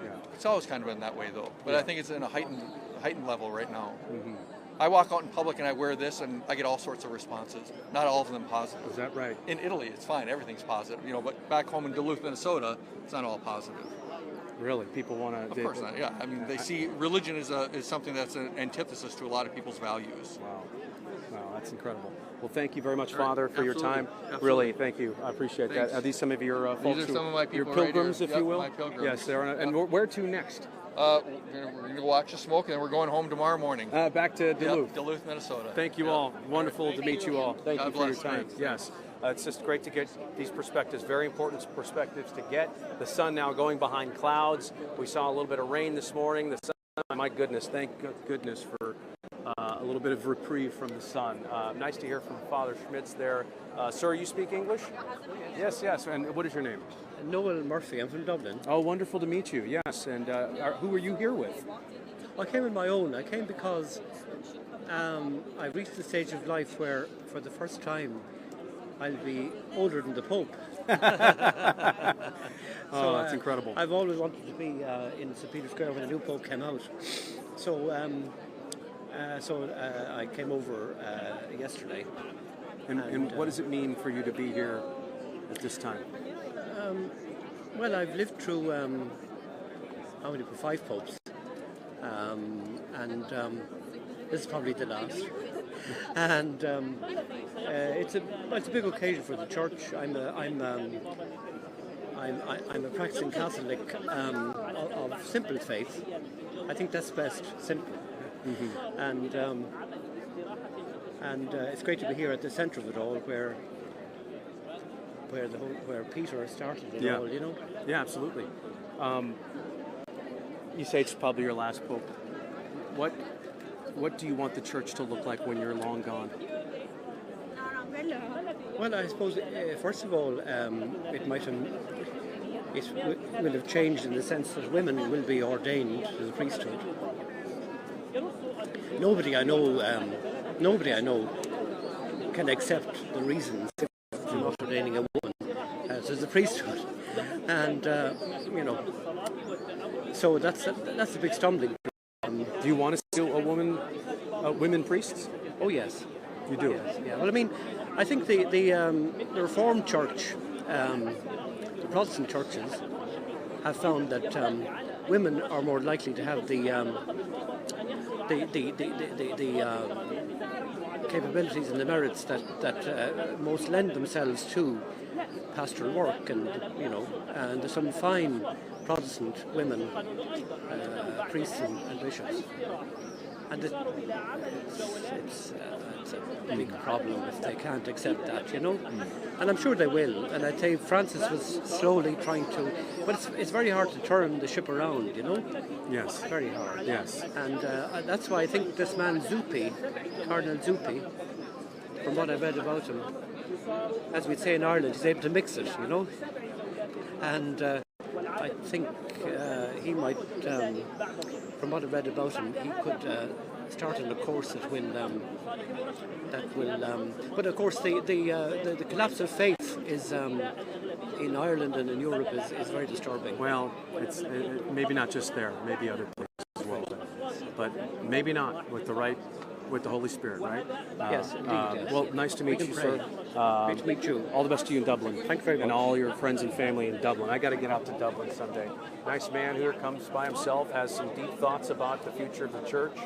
Yeah. It's always kind of been that way, though. But I think it's in a heightened level right now. I walk out in public and I wear this, and I get all sorts of responses. Not all of them positive. Is that right? In Italy, it's fine. Everything's positive. But back home in Duluth, Minnesota, it's not all positive. Really? People want to... Of course not, yeah. I mean, they see religion is something that's an antithesis to a lot of people's values. Wow, That's incredible. Well, thank you very much, All right. Father, for your Absolutely. time. Absolutely. Really, thank you. I appreciate Thanks. that. Are these some of your folks? These are some of my your people right pilgrims, here. if Yep, you will? my pilgrims. Yes, they're on. And where to next? We're going to watch the smoke, and then we're going home tomorrow morning. Back to Duluth. Yep, Duluth, Minnesota. Thank you all. Wonderful to meet you all. Thank God you for your bless. time. Thanks. Yes. It's just great to get these perspectives, very important perspectives to get. The sun now going behind clouds. We saw a little bit of rain this morning. The sun, my goodness, thank goodness for a little bit of reprieve from the sun. Nice to hear from Father Schmitz there. Sir, you speak English? Yes, yes. And what is your name? Noel Murphy. I'm from Dublin. Oh, wonderful to meet you. Yes. And who are you here with? I came on my own. I came because I reached the stage of life where, for the first time, I'll be older than the Pope. Oh, that's incredible. I've always wanted to be in St. Peter's Square when the new Pope came out. So I came over yesterday. And what does it mean for you to be here at this time? Well, I've lived through how many? 5 popes, and this is probably the last. And it's a big occasion for the church. I'm a practicing Catholic of simple faith. I think that's best, simple. Mm-hmm. And it's great to be here at the centre of it all, where Peter started it all, you know? Yeah, absolutely. You say it's probably your last pope. What do you want the church to look like when you're long gone? Well, I suppose first of all, it will have changed in the sense that women will be ordained to the priesthood. Nobody I know can accept the reasons for not ordaining a woman to the priesthood, and so that's a big stumbling. Do you want to see women priests? Oh yes, you do. Yes, yeah. Well, I mean, I think the Reformed Church, the Protestant churches, have found that women are more likely to have the capabilities and the merits that most lend themselves to pastoral work, and there's some fine Protestant women priests and bishops, and it's a big problem if they can't accept that, and I'm sure they will. And I think Francis was slowly trying to, but it's very hard to turn the ship around, Yes. Very hard. Yes. And that's why I think this man Zuppi, Cardinal Zuppi, from what I read about him, as we'd say in Ireland, he's able to mix it, and I think he might, from what I read about him, he could start in a course that will, but of course the collapse of faith is in Ireland and in Europe is very disturbing. Well, it's maybe not just there, maybe other places as well, but maybe not with the Holy Spirit, right? Yes, indeed. Yes. Well, nice to meet you, sir. Great to meet you. All the best to you in Dublin. Thank you very much. And all your friends and family in Dublin. I got to get out to Dublin someday. Nice man here, comes by himself, has some deep thoughts about the future of the church,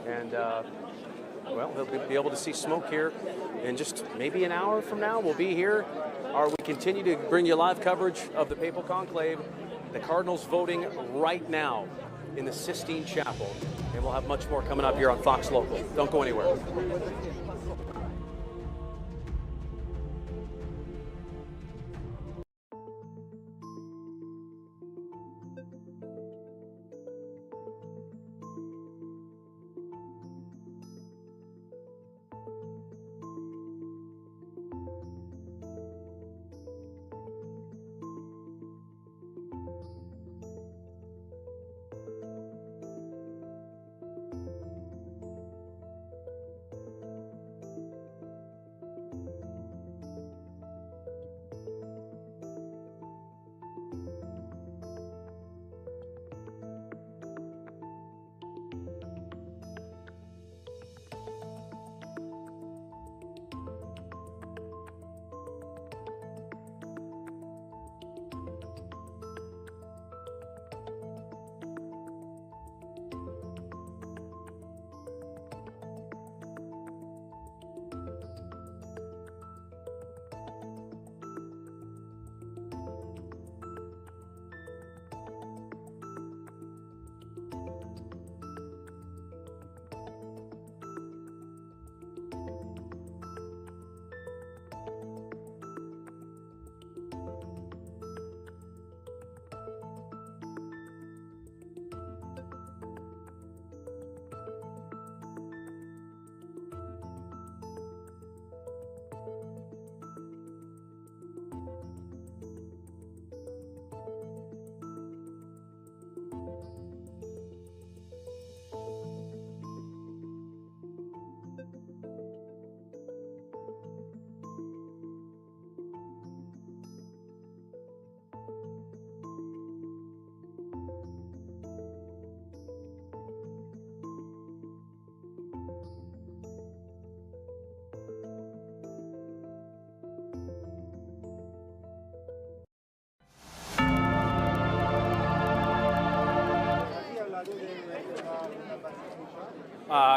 and well, he'll be able to see smoke here in just maybe an hour from now. We'll be here. We continue to bring you live coverage of the Papal Conclave. The Cardinals voting right now in the Sistine Chapel. And we'll have much more coming up here on Fox Local. Don't go anywhere.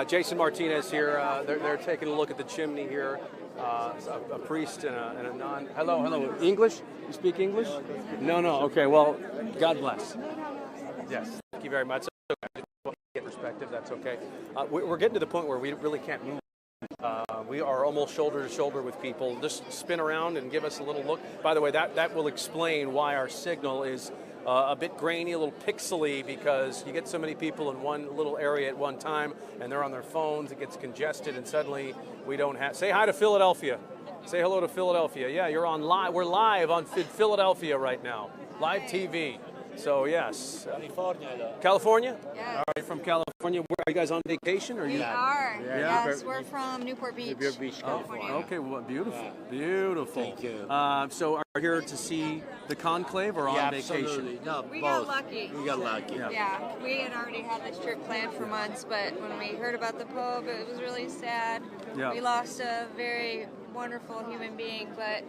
Jason Martinez here. They're taking a look at the chimney here. A priest and a non. Hello. English? You speak English? No. Okay. Well, God bless. Yes. Thank you very much. Get perspective. That's okay. We're getting to the point where we really can't move. We are almost shoulder to shoulder with people. Just spin around and give us a little look. By the way, that will explain why our signal is a bit grainy, a little pixely, because you get so many people in one little area at one time, and they're on their phones. It gets congested, and suddenly we don't have. Say hi to Philadelphia. Say hello to Philadelphia. Yeah, you're on live. We're live on Philadelphia right now. Live TV. So yes. California? Yeah. All right, from California. Where, are you guys on vacation? Or We you? are. Yeah. Yes, we're from Newport Beach, California. Okay, well, beautiful. Thank you. So are you here to see the conclave or on vacation? Absolutely. No, We both. got lucky. We got lucky. Yeah, we had already had this trip planned for months, but when we heard about the Pope, it was really sad. Yeah. We lost a very wonderful human being, but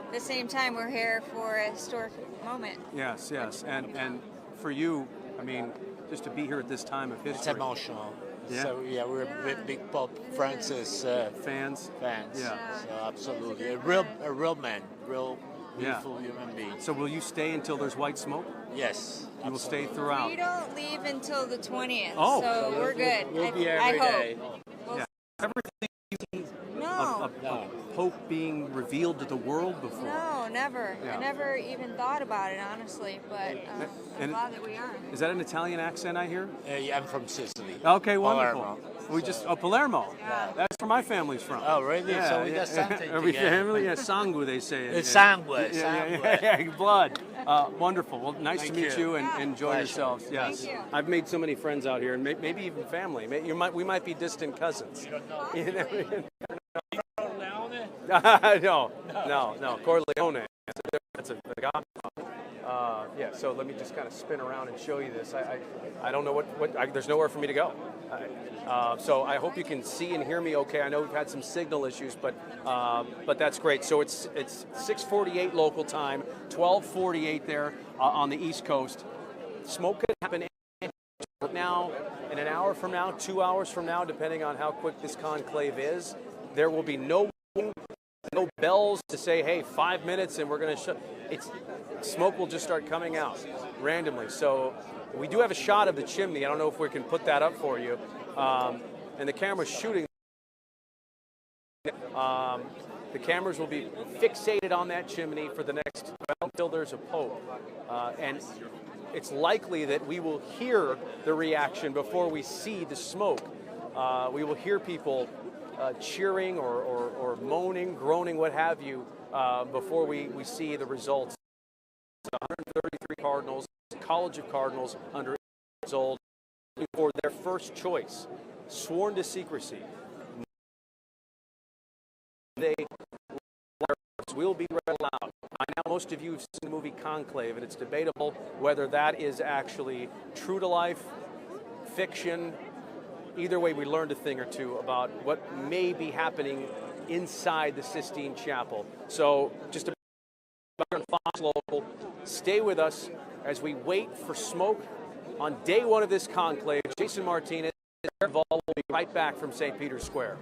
at the same time, we're here for a historic moment. Yes. And for you, I mean, just to be here at this time of history. It's emotional. Yeah. So we're big Pope Francis fans. Yeah. So absolutely, a real man, real beautiful human being. So will you stay until there's white smoke? Yes. You will stay throughout. We don't leave until the 20th, Oh. so we're good. We'll be I every hope. day. Yeah. Everything No. a Pope being revealed to the world before. No, never. Yeah. I never even thought about it, honestly, but I'm And- glad that we are. Is that an Italian accent I hear? Yeah, I'm from Sicily. Okay, wonderful. Palermo. Palermo. Yeah. That's where my family's from. Oh, really? So we got something Every together. family, sangue, they say. It's sangue. Yeah, blood. Wonderful. Well, nice to meet you and enjoy Pleasure. yourselves. Yes. Thank you. I've made so many friends out here, and maybe even family. We might be distant cousins. No. Corleone. That's a godfather. Yeah, so let me just kind of spin around and show you this. I don't know what there's nowhere for me to go. So I hope you can see and hear me okay. I know we've had some signal issues, but that's great. So it's 6:48 local time, 12:48 there on the East Coast. Smoke could happen now, in an hour from now, 2 hours from now, depending on how quick this conclave is. There will be no bells to say, hey, 5 minutes and we're going to smoke will just start coming out randomly. So we do have a shot of the chimney. I don't know if we can put that up for you. And the camera's shooting. The cameras will be fixated on that chimney for the next, until there's a Pope. And it's likely that we will hear the reaction before we see the smoke. We will hear people cheering or moaning, groaning, what have you, before we see the results. 133 Cardinals, College of Cardinals under 8 years old, for their first choice, sworn to secrecy. They will be read aloud. I know most of you have seen the movie Conclave, and it's debatable whether that is actually true to life, fiction. Either way, we learned a thing or two about what may be happening inside the Sistine Chapel. So just a on Fox Local, stay with us as we wait for smoke on day one of this conclave. Jason Martinez, will be right back from St. Peter's Square.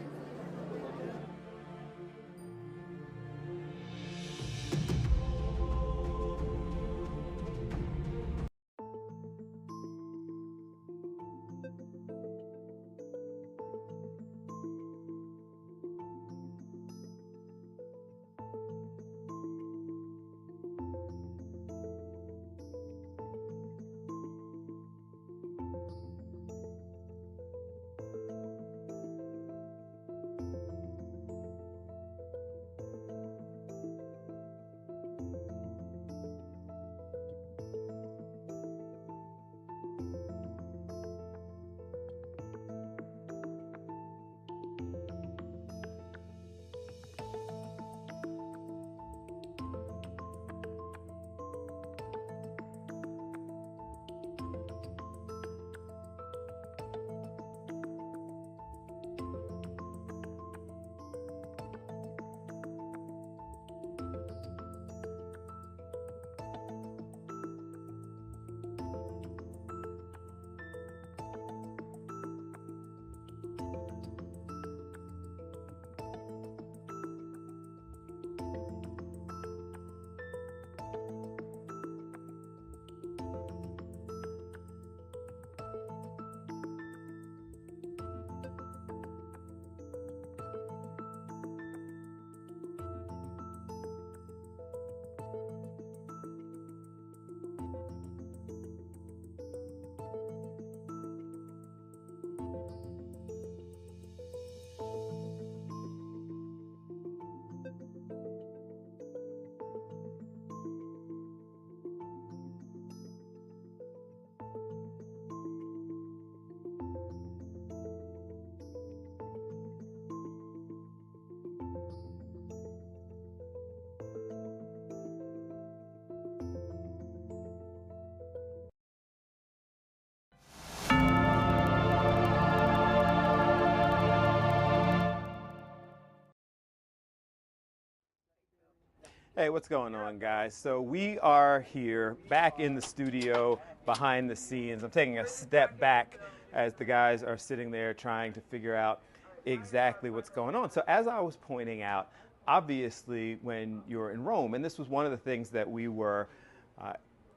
Hey, what's going on, guys? So we are here back in the studio behind the scenes. I'm taking a step back as the guys are sitting there trying to figure out exactly what's going on. So as I was pointing out, obviously when you're in Rome, and this was one of the things that we were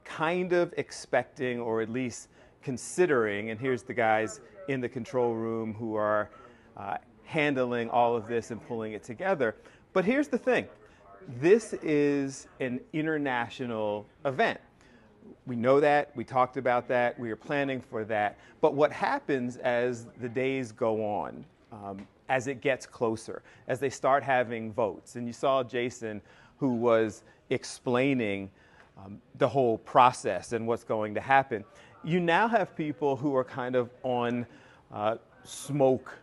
kind of expecting or at least considering, and here's the guys in the control room who are handling all of this and pulling it together. But here's the thing. This is an international event. We know that, we talked about that, we are planning for that. But what happens as the days go on, as it gets closer, as they start having votes, and you saw Jason who was explaining the whole process and what's going to happen, you now have people who are kind of on smoke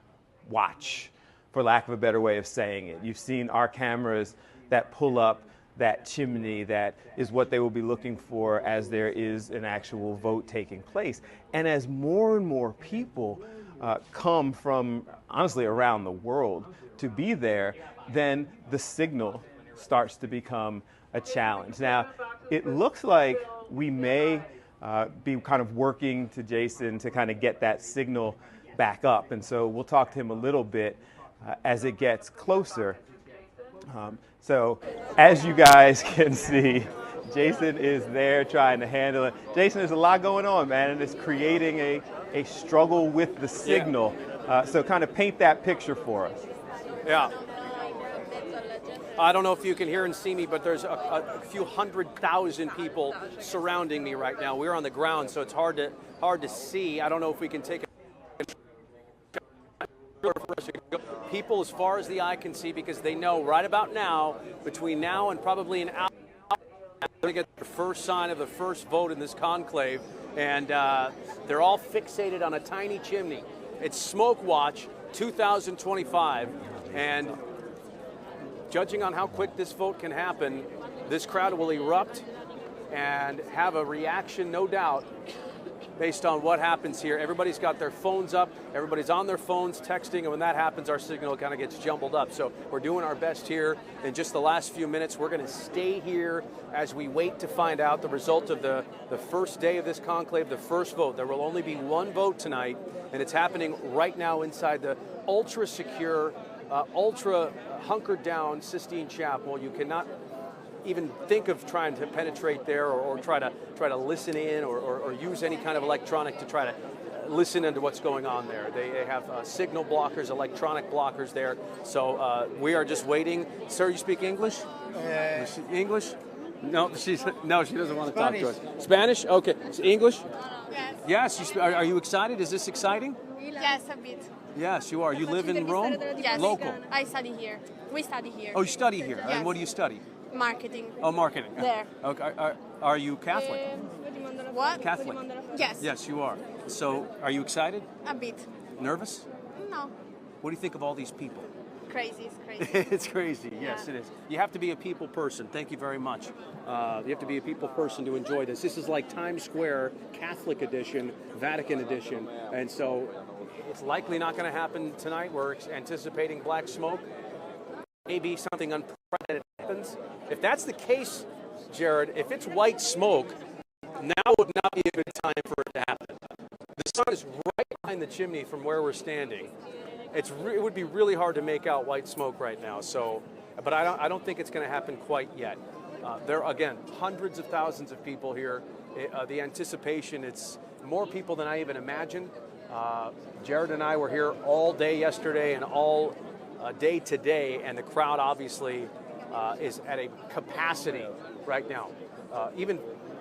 watch, for lack of a better way of saying it. You've seen our cameras that pull up that chimney. That is what they will be looking for as there is an actual vote taking place. And as more and more people come from, honestly, around the world to be there, then the signal starts to become a challenge. Now, it looks like we may be kind of working to Jason to kind of get that signal back up. And so we'll talk to him a little bit as it gets closer. So as you guys can see, Jason is there trying to handle it. Jason, there's a lot going on, man, and it's creating a struggle with the signal. So kind of paint that picture for us. Yeah. I don't know if you can hear and see me, but there's a few 100,000 people surrounding me right now. We're on the ground, so it's hard to see. I don't know if we can take a people as far as the eye can see, because they know right about now, between now and probably an hour, they're going to get the first sign of the first vote in this conclave, and they're all fixated on a tiny chimney. It's Smoke Watch 2025, and judging on how quick this vote can happen, this crowd will erupt and have a reaction, no doubt, based on what happens here. Everybody's got their phones up, everybody's on their phones texting, and when that happens, our signal kind of gets jumbled up. So we're doing our best here. In just the last few minutes, we're going to stay here as we wait to find out the result of the first day of this conclave, the first vote. There will only be one vote tonight, and it's happening right now inside the ultra secure, ultra hunkered down Sistine Chapel. You cannot even think of trying to penetrate there or try to listen in or use any kind of electronic to try to listen into what's going on there. They have signal blockers, electronic blockers there. So we are just waiting. Sir, you speak English? English? No, she doesn't want to talk to us. Spanish? Okay. So English? Yes. Yes. Are you excited? Is this exciting? Yes, a bit. Yes, you are. You live in Rome? Yes. Local? I study here. We study here. Oh, you study here? Yes. And what do you study? Marketing. Oh, marketing. There. Okay. Are you Catholic? What? Catholic? Yes. Yes, you are. So, are you excited? A bit. Nervous? No. What do you think of all these people? Crazy. It's crazy. It's crazy. Yes, it is. You have to be a people person. Thank you very much. You have to be a people person to enjoy this. This is like Times Square Catholic edition, Vatican edition. And so it's likely not going to happen tonight. We're anticipating black smoke. Maybe something unprecedented happens. If that's the case, Jared, if it's white smoke, now would not be a good time for it to happen. The sun is right behind the chimney from where we're standing. It would be really hard to make out white smoke right now. So, but I don't think it's going to happen quite yet. There are, again, hundreds of thousands of people here. The anticipation, it's more people than I even imagined. Jared and I were here all day yesterday and all day today, and the crowd obviously is at a capacity right now. Even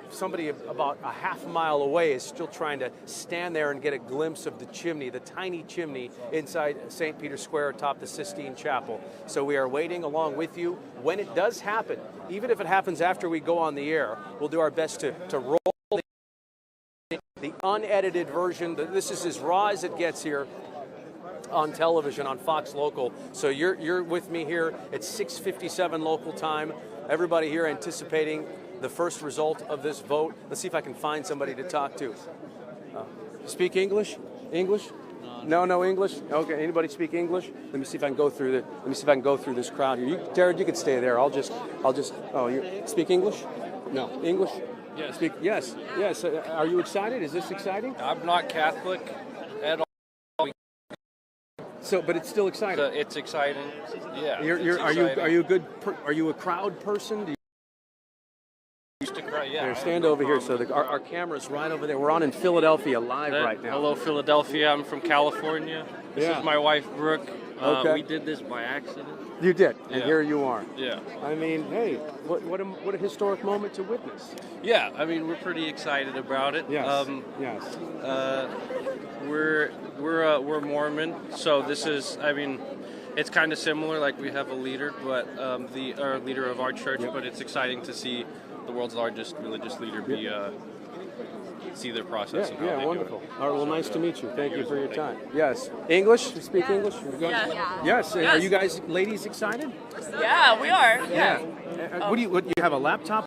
somebody about a half a mile away is still trying to stand there and get a glimpse of the chimney, the tiny chimney inside St. Peter's Square atop the Sistine Chapel. So we are waiting along with you. When it does happen, even if it happens after we go on the air, we'll do our best to roll the unedited version. This is as raw as it gets here on television on Fox Local. So you're with me here at 6:57 local time. Everybody here anticipating the first result of this vote. Let's see if I can find somebody to talk to. Speak English? English? No English. Okay. Anybody speak English? Let me see if I can go through this crowd here. Jared, you could stay there. I'll just. Oh, you speak English? No English. Yes. Yes. Are you excited? Is this exciting? I'm not Catholic at all. So, but it's still exciting. So it's exciting. Yeah. Are you a crowd person? Do you yeah. Here, stand over here. So our camera's right over there. We're on in Philadelphia live right now. Hello, Philadelphia. I'm from California. This is my wife, Brooke. Okay. We did this by accident. You did, and Yeah. here you are. Yeah. I mean, hey, what a historic moment to witness. Yeah, I mean, we're pretty excited about it. Yes. Yes. We're Mormon, so this is, I mean, it's kind of similar. Like we have a leader, but our leader of our church. But it's exciting to see the world's largest religious leader be see their process. And how they Wonderful. Do it. All right, well, nice to meet you. Thank you for your time. Yes. English? You speak English? Yeah. Yes. Are you guys, ladies, excited? Yeah, we are. Yeah. What do you have a laptop?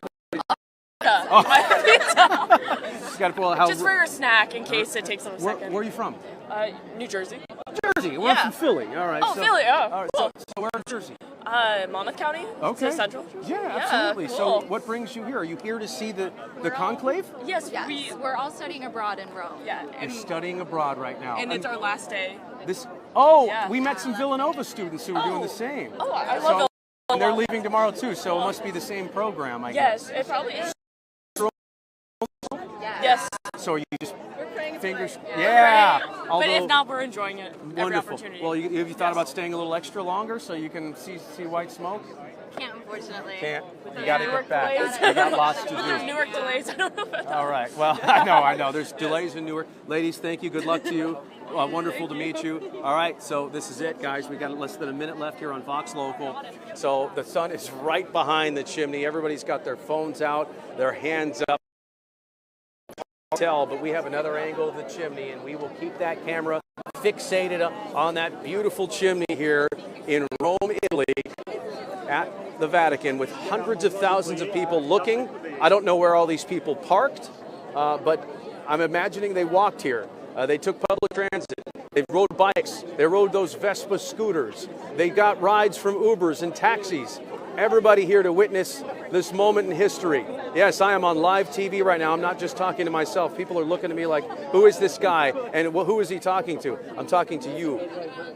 My pizza. Got to pull out Just for your snack in case it takes them a second. Where are you from? New Jersey. Jersey. Well, I'm from Philly. All right. Oh, Philly. Oh, all right. cool. So where in Jersey? Monmouth County. Okay. So Central. Yeah, absolutely. Cool. So what brings you here? Are you here to see the conclave? Yes, we're all studying abroad in Rome. Yeah. You're studying abroad right now. And it's our last day. We met some Villanova students who were doing the same. Oh, I love Villanova. And they're leaving tomorrow too, so it must be the same program, I guess. Yes, it probably is. Yes. So you just fingers. Yeah. Although, but if not, we're enjoying it. Every wonderful. opportunity. Well, have you thought about staying a little extra longer so you can see white smoke? Can't, unfortunately. Can't. You got to Newark get back. delays. You got lots to do. There's Newark delays. I don't know about that. All right. Well, I know. There's delays in Newark. Ladies, thank you. Good luck to you. Wonderful to meet you. All right. So this is it, guys. We got less than a minute left here on Fox Local. So the sun is right behind the chimney. Everybody's got their phones out, their hands up. But we have another angle of the chimney, and we will keep that camera fixated on that beautiful chimney here in Rome, Italy, at the Vatican, with hundreds of thousands of people looking. I don't know where all these people parked, but I'm imagining they walked here. They took public transit. They rode bikes. They rode those Vespa scooters. They got rides from Ubers and taxis. Everybody here to witness this moment in history. Yes, I am on live TV right now. I'm not just talking to myself. People are looking at me like, who is this guy? And who is he talking to? I'm talking to you,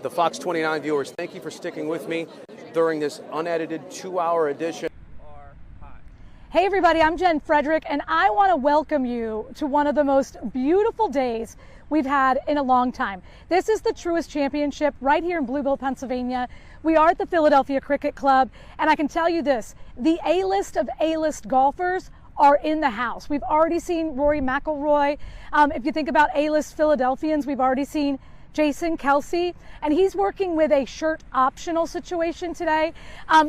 the Fox 29 viewers. Thank you for sticking with me during this unedited 2-hour edition. Hey everybody, I'm Jen Frederick, and I want to welcome you to one of the most beautiful days we've had in a long time. This is the Truist Championship right here in Bluebill, Pennsylvania. We are at the Philadelphia Cricket Club, and I can tell you this, the A-list of A-list golfers are in the house. We've already seen Rory McIlroy. If you think about A-list Philadelphians, we've already seen Jason Kelsey, and he's working with a shirt optional situation today.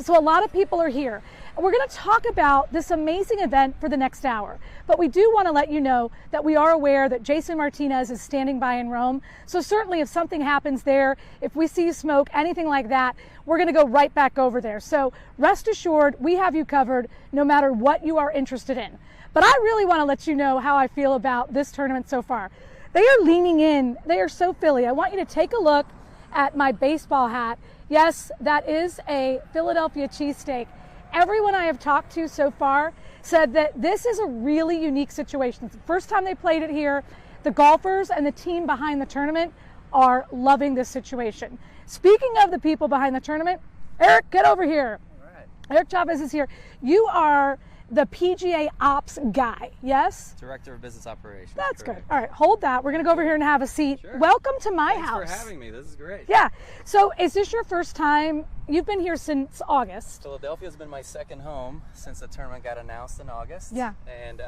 So a lot of people are here. We're going to talk about this amazing event for the next hour, but we do want to let you know that we are aware that Jason Martinez is standing by in Rome. So certainly if something happens there, if we see smoke, anything like that, we're going to go right back over there. So rest assured, we have you covered no matter what you are interested in. But I really want to let you know how I feel about this tournament so far. They are leaning in. They are so Philly. I want you to take a look at my baseball hat. Yes, that is a Philadelphia cheesesteak. Everyone I have talked to so far said that this is a really unique situation. It's the first time they played it here. The golfers and the team behind the tournament are loving this situation. Speaking of the people behind the tournament, Eric, get over here. All right. Eric Chavez is here. You are the PGA Ops guy, yes? Director of Business Operations. That's correct. good. All right, hold that. We're going to go over here and have a seat. Sure. Welcome to my Thanks house. for having me. This is great. Yeah. So is this your first time? You've been here since August. Philadelphia's been my second home since the tournament got announced in August. Yeah. And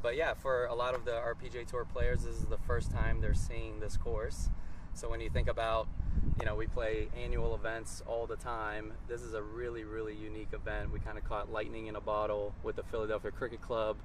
but yeah, for a lot of the PGA Tour players, this is the first time they're seeing this course. So when you think about, you know, we play annual events all the time, this is a really, really unique event. We kind of caught lightning in a bottle with the Philadelphia Cricket Club,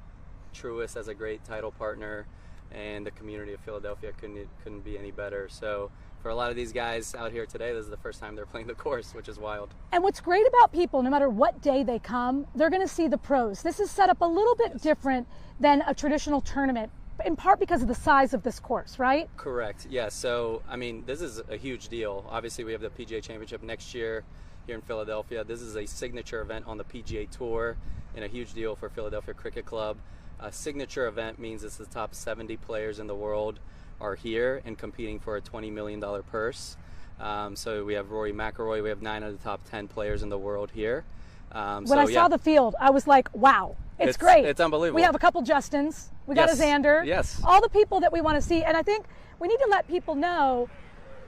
Truist as a great title partner, and the community of Philadelphia couldn't be any better. So for a lot of these guys out here today, this is the first time they're playing the course, which is wild. And what's great about people, no matter what day they come, they're going to see the pros. This is set up a little bit different than a traditional tournament in part because of the size of this course, right? Correct. Yeah. So, I mean, this is a huge deal. Obviously, we have the PGA Championship next year here in Philadelphia. This is a signature event on the PGA Tour and a huge deal for Philadelphia Cricket Club. A signature event means it's the top 70 players in the world are here and competing for a $20 million purse. So we have Rory McIlroy. We have 9 of the top 10 players in the world here. When I saw the field, I was like, wow, it's great. It's unbelievable. We have a couple Justins. We got a Xander. Yes. All the people that we want to see. And I think we need to let people know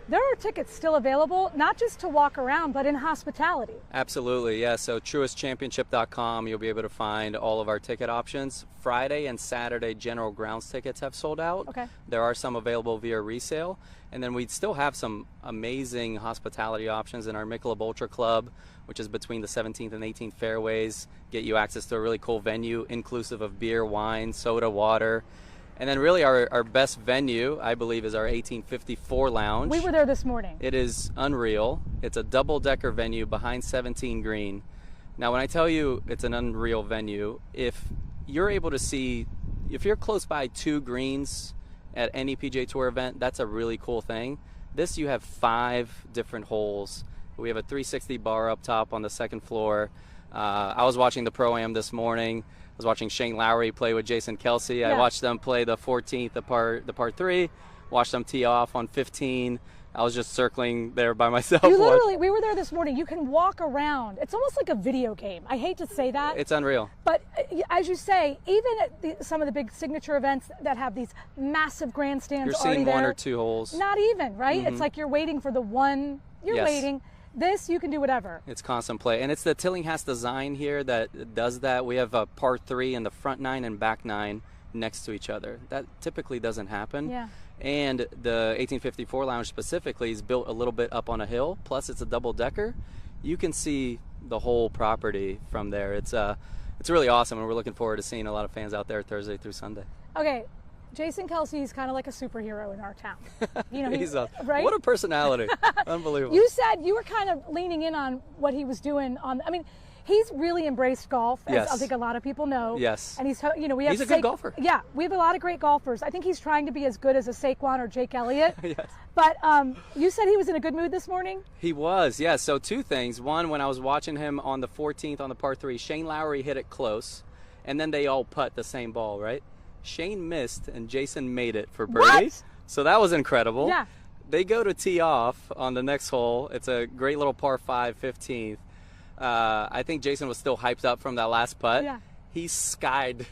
there are tickets still available, not just to walk around, but in hospitality. Absolutely, yeah. So truestchampionship.com, you'll be able to find all of our ticket options. Friday and Saturday general grounds tickets have sold out. Okay. There are some available via resale. And then we still have some amazing hospitality options in our Michelob Ultra Club, which is between the 17th and 18th fairways. Get you access to a really cool venue, inclusive of beer, wine, soda, water. And then really our best venue, I believe, is our 1854 Lounge. We were there this morning. It is unreal. It's a double-decker venue behind 17 green. Now, when I tell you it's an unreal venue, if you're able to see, if you're close by 2 greens at any PGA Tour event, that's a really cool thing. This, you have 5 different holes. We have a 360 bar up top on the second floor. I was watching the Pro-Am this morning. I was watching Shane Lowry play with Jason Kelsey. Yeah. I watched them play the 14th, the par 3. Watched them tee off on 15. I was just circling there by myself. You literally, we were there this morning. You can walk around. It's almost like a video game. I hate to say that. It's unreal. But as you say, even at some of the big signature events that have these massive grandstands You're already seeing there, 1 or 2 holes. Not even, right? It's like you're waiting for the one. You're Yes. waiting. This, you can do whatever. It's constant play. And it's the Tillinghast design here that does that. We have a par 3 in the front 9 and back 9 next to each other. That typically doesn't happen. Yeah. And the 1854 Lounge specifically is built a little bit up on a hill. Plus, it's a double-decker. You can see the whole property from there. It's really awesome, and we're looking forward to seeing a lot of fans out there Thursday through Sunday. Okay, Jason Kelsey is kind of like a superhero in our town. You know, He's right? What a personality. Unbelievable. You said you were kind of leaning in on what he was doing on. I mean, he's really embraced golf, as Yes. I think a lot of people know. Yes. And he's, you know, we have. He's a good golfer. Yeah, we have a lot of great golfers. I think he's trying to be as good as a Saquon or Jake Elliott. Yes. But you said he was in a good mood this morning. He was, yeah. So 2 things. One, when I was watching him on the 14th on the par 3, Shane Lowry hit it close, and then they all putt the same ball, right? Shane missed, and Jason made it for birdie. What? So that was incredible. Yeah. They go to tee off on the next hole. It's a great little par 5, 15th. I think Jason was still hyped up from that last putt. Yeah. He skied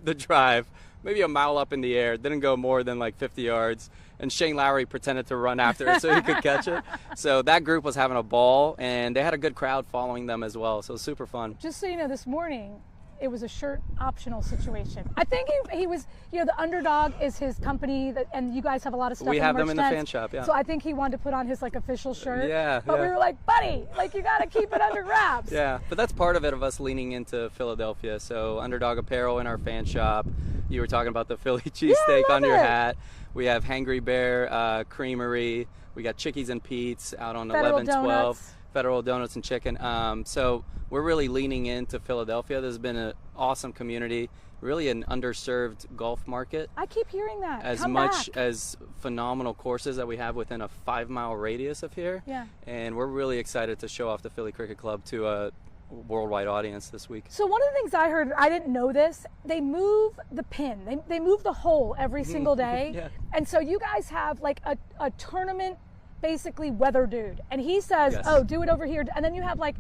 the drive, maybe a mile up in the air. Didn't go more than like 50 yards. And Shane Lowry pretended to run after it so he could catch it. So that group was having a ball, and they had a good crowd following them as well. So super fun. Just so you know, this morning it was a shirt optional situation. I think he was, you know, the Underdog is his company, and you guys have a lot of stuff. We have the them in the merch fan shop, yeah. So I think he wanted to put on his like official shirt. Yeah, But yeah. we were like, buddy, like you got to keep it under wraps. Yeah, but that's part of it, of us leaning into Philadelphia. So Underdog Apparel in our fan shop. You were talking about the Philly cheesesteak love on your it. hat. We have Hangry Bear Creamery. We got Chickies and Pete's out on Federal 1112. Donuts. Federal Donuts and Chicken. So we're really leaning into Philadelphia. There's been an awesome community, really an underserved golf market. I keep hearing that. As Come much back. as phenomenal courses that we have within a 5-mile radius of here. Yeah. And we're really excited to show off the Philly Cricket Club to a worldwide audience this week. So one of the things I heard, I didn't know this, they move the pin. They move the hole every single day. Yeah. And so you guys have like a tournament, basically weather dude. And he says, Yes. oh, do it over here. And then you have like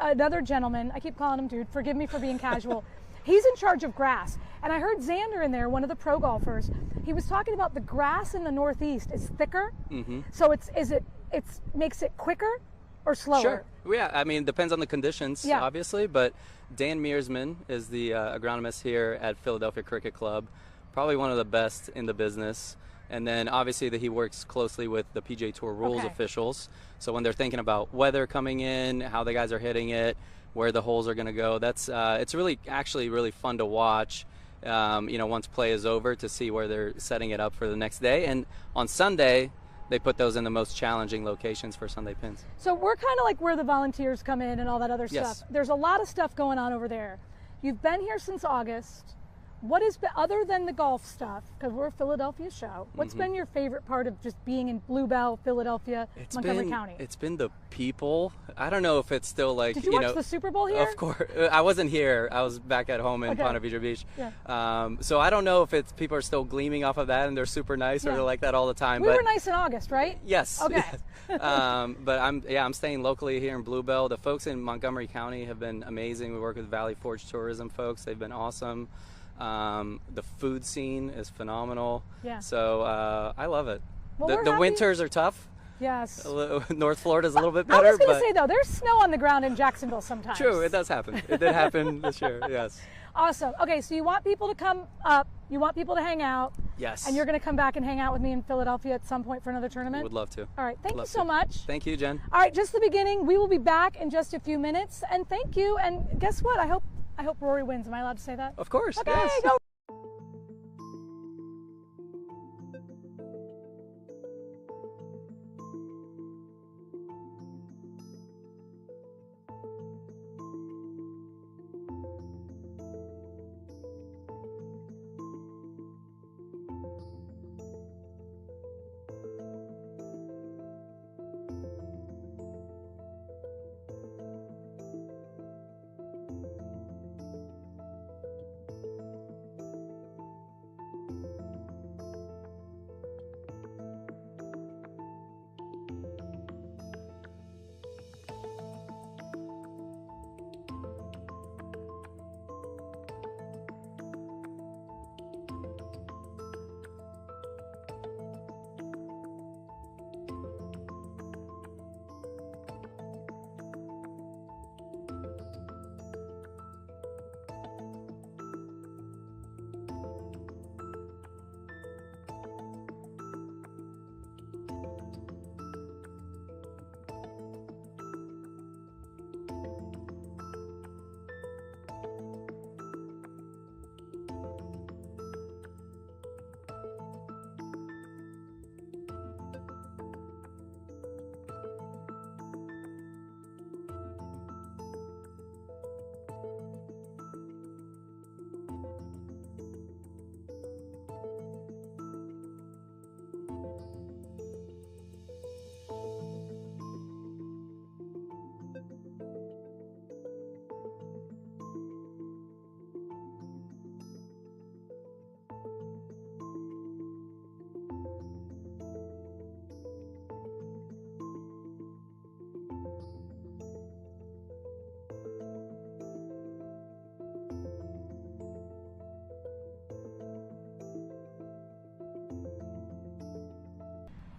another gentleman, I keep calling him dude, forgive me for being casual. He's in charge of grass. And I heard Xander in there, one of the pro golfers, he was talking about the grass in the Northeast is thicker. Mm-hmm. So it makes it quicker or slower? Sure. Yeah, I mean, it depends on the conditions, Yeah. obviously. But Dan Mearsman is the agronomist here at Philadelphia Cricket Club, probably one of the best in the business. And then obviously that he works closely with the PGA Tour rules Okay. officials. So when they're thinking about weather coming in, how the guys are hitting it, where the holes are going to go, that's it's really actually really fun to watch. Once play is over, to see where they're setting it up for the next day. And on Sunday, they put those in the most challenging locations for Sunday pins. So we're kind of like where the volunteers come in and all that other Yes. stuff. There's a lot of stuff going on over there. You've been here since August. what is, other than the golf stuff, because we're a Philadelphia show, what's been your favorite part of just being in Bluebell, Philadelphia, Montgomery County? It's been the people. I don't know if it's still like, Did you watch the Super Bowl here? Of course. I wasn't here. I was back at home in Ponte Vedra Beach. Yeah. So I don't know if it's people are still gleaming off of that and they're super nice or they're like that all the time. We were nice in August, right? Yes. Okay. But I'm staying locally here in Bluebell. The folks in Montgomery County have been amazing. We work with Valley Forge Tourism folks. They've been awesome. The food scene is phenomenal. Yeah. So I love it. Well, the winters are tough. Yes. North Florida's a little bit better. I was going to say, though, there's snow on the ground in Jacksonville sometimes. True, it does happen. It did happen this year, yes. Awesome. Okay, so you want people to come up, you want people to hang out. Yes. And you're going to come back and hang out with me in Philadelphia at some point for another tournament? Would love to. All right, thank you so much. Thank you, Jen. All right, just the beginning. We will be back in just a few minutes, and thank you. And guess what? I hope Rory wins. Am I allowed to say that? Of course, okay, yes. Go.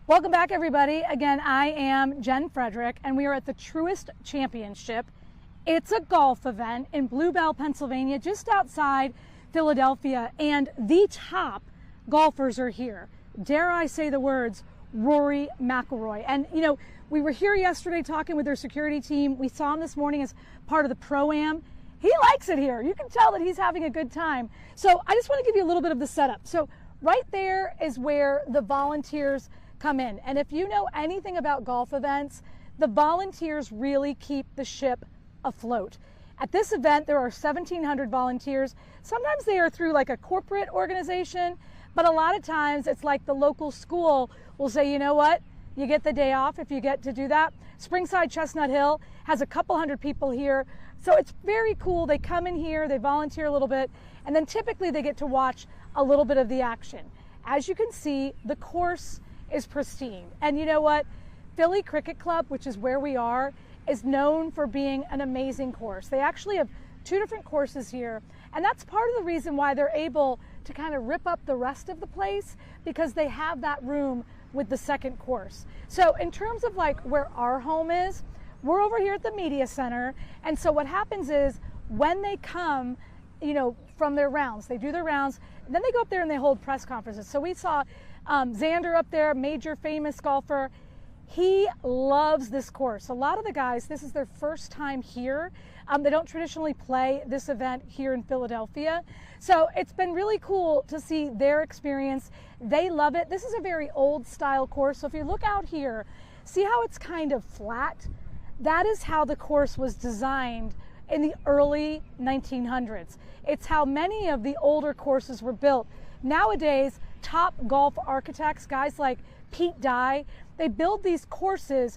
Welcome back, everybody. Again, I am Jen Frederick, and we are at the Truist Championship. It's a golf event in Bluebell, Pennsylvania, just outside Philadelphia, and the top golfers are here. Dare I say the words, Rory McIlroy. And, you know, we were here yesterday talking with their security team. We saw him this morning as part of the Pro-Am. He likes it here. You can tell that he's having a good time. So I just want to give you a little bit of the setup. So right there is where the volunteers come in. And if you know anything about golf events, the volunteers really keep the ship afloat. At this event, there are 1,700 volunteers. Sometimes they are through like a corporate organization, but a lot of times it's like the local school will say, you know what, you get the day off if you get to do that. Springside Chestnut Hill has a couple hundred people here. So it's very cool. They come in here, they volunteer a little bit, and then typically they get to watch a little bit of the action. As you can see, the course is pristine. And you know what? Philly Cricket Club, which is where we are, is known for being an amazing course. They actually have 2 different courses here, and that's part of the reason why they're able to kind of rip up the rest of the place, because they have that room with the second course. So in terms of like where our home is, we're over here at the media center, and so what happens is when they come, you know, from their rounds, they do their rounds, and then they go up there and they hold press conferences. So we saw Xander up there, major famous golfer. He loves this course. A lot of the guys, this is their first time here. They don't traditionally play this event here in Philadelphia. So it's been really cool to see their experience. They love it. This is a very old style course. So if you look out here, see how it's kind of flat? That is how the course was designed in the early 1900s. It's how many of the older courses were built. Nowadays, top golf architects, guys like Pete Dye, they build these courses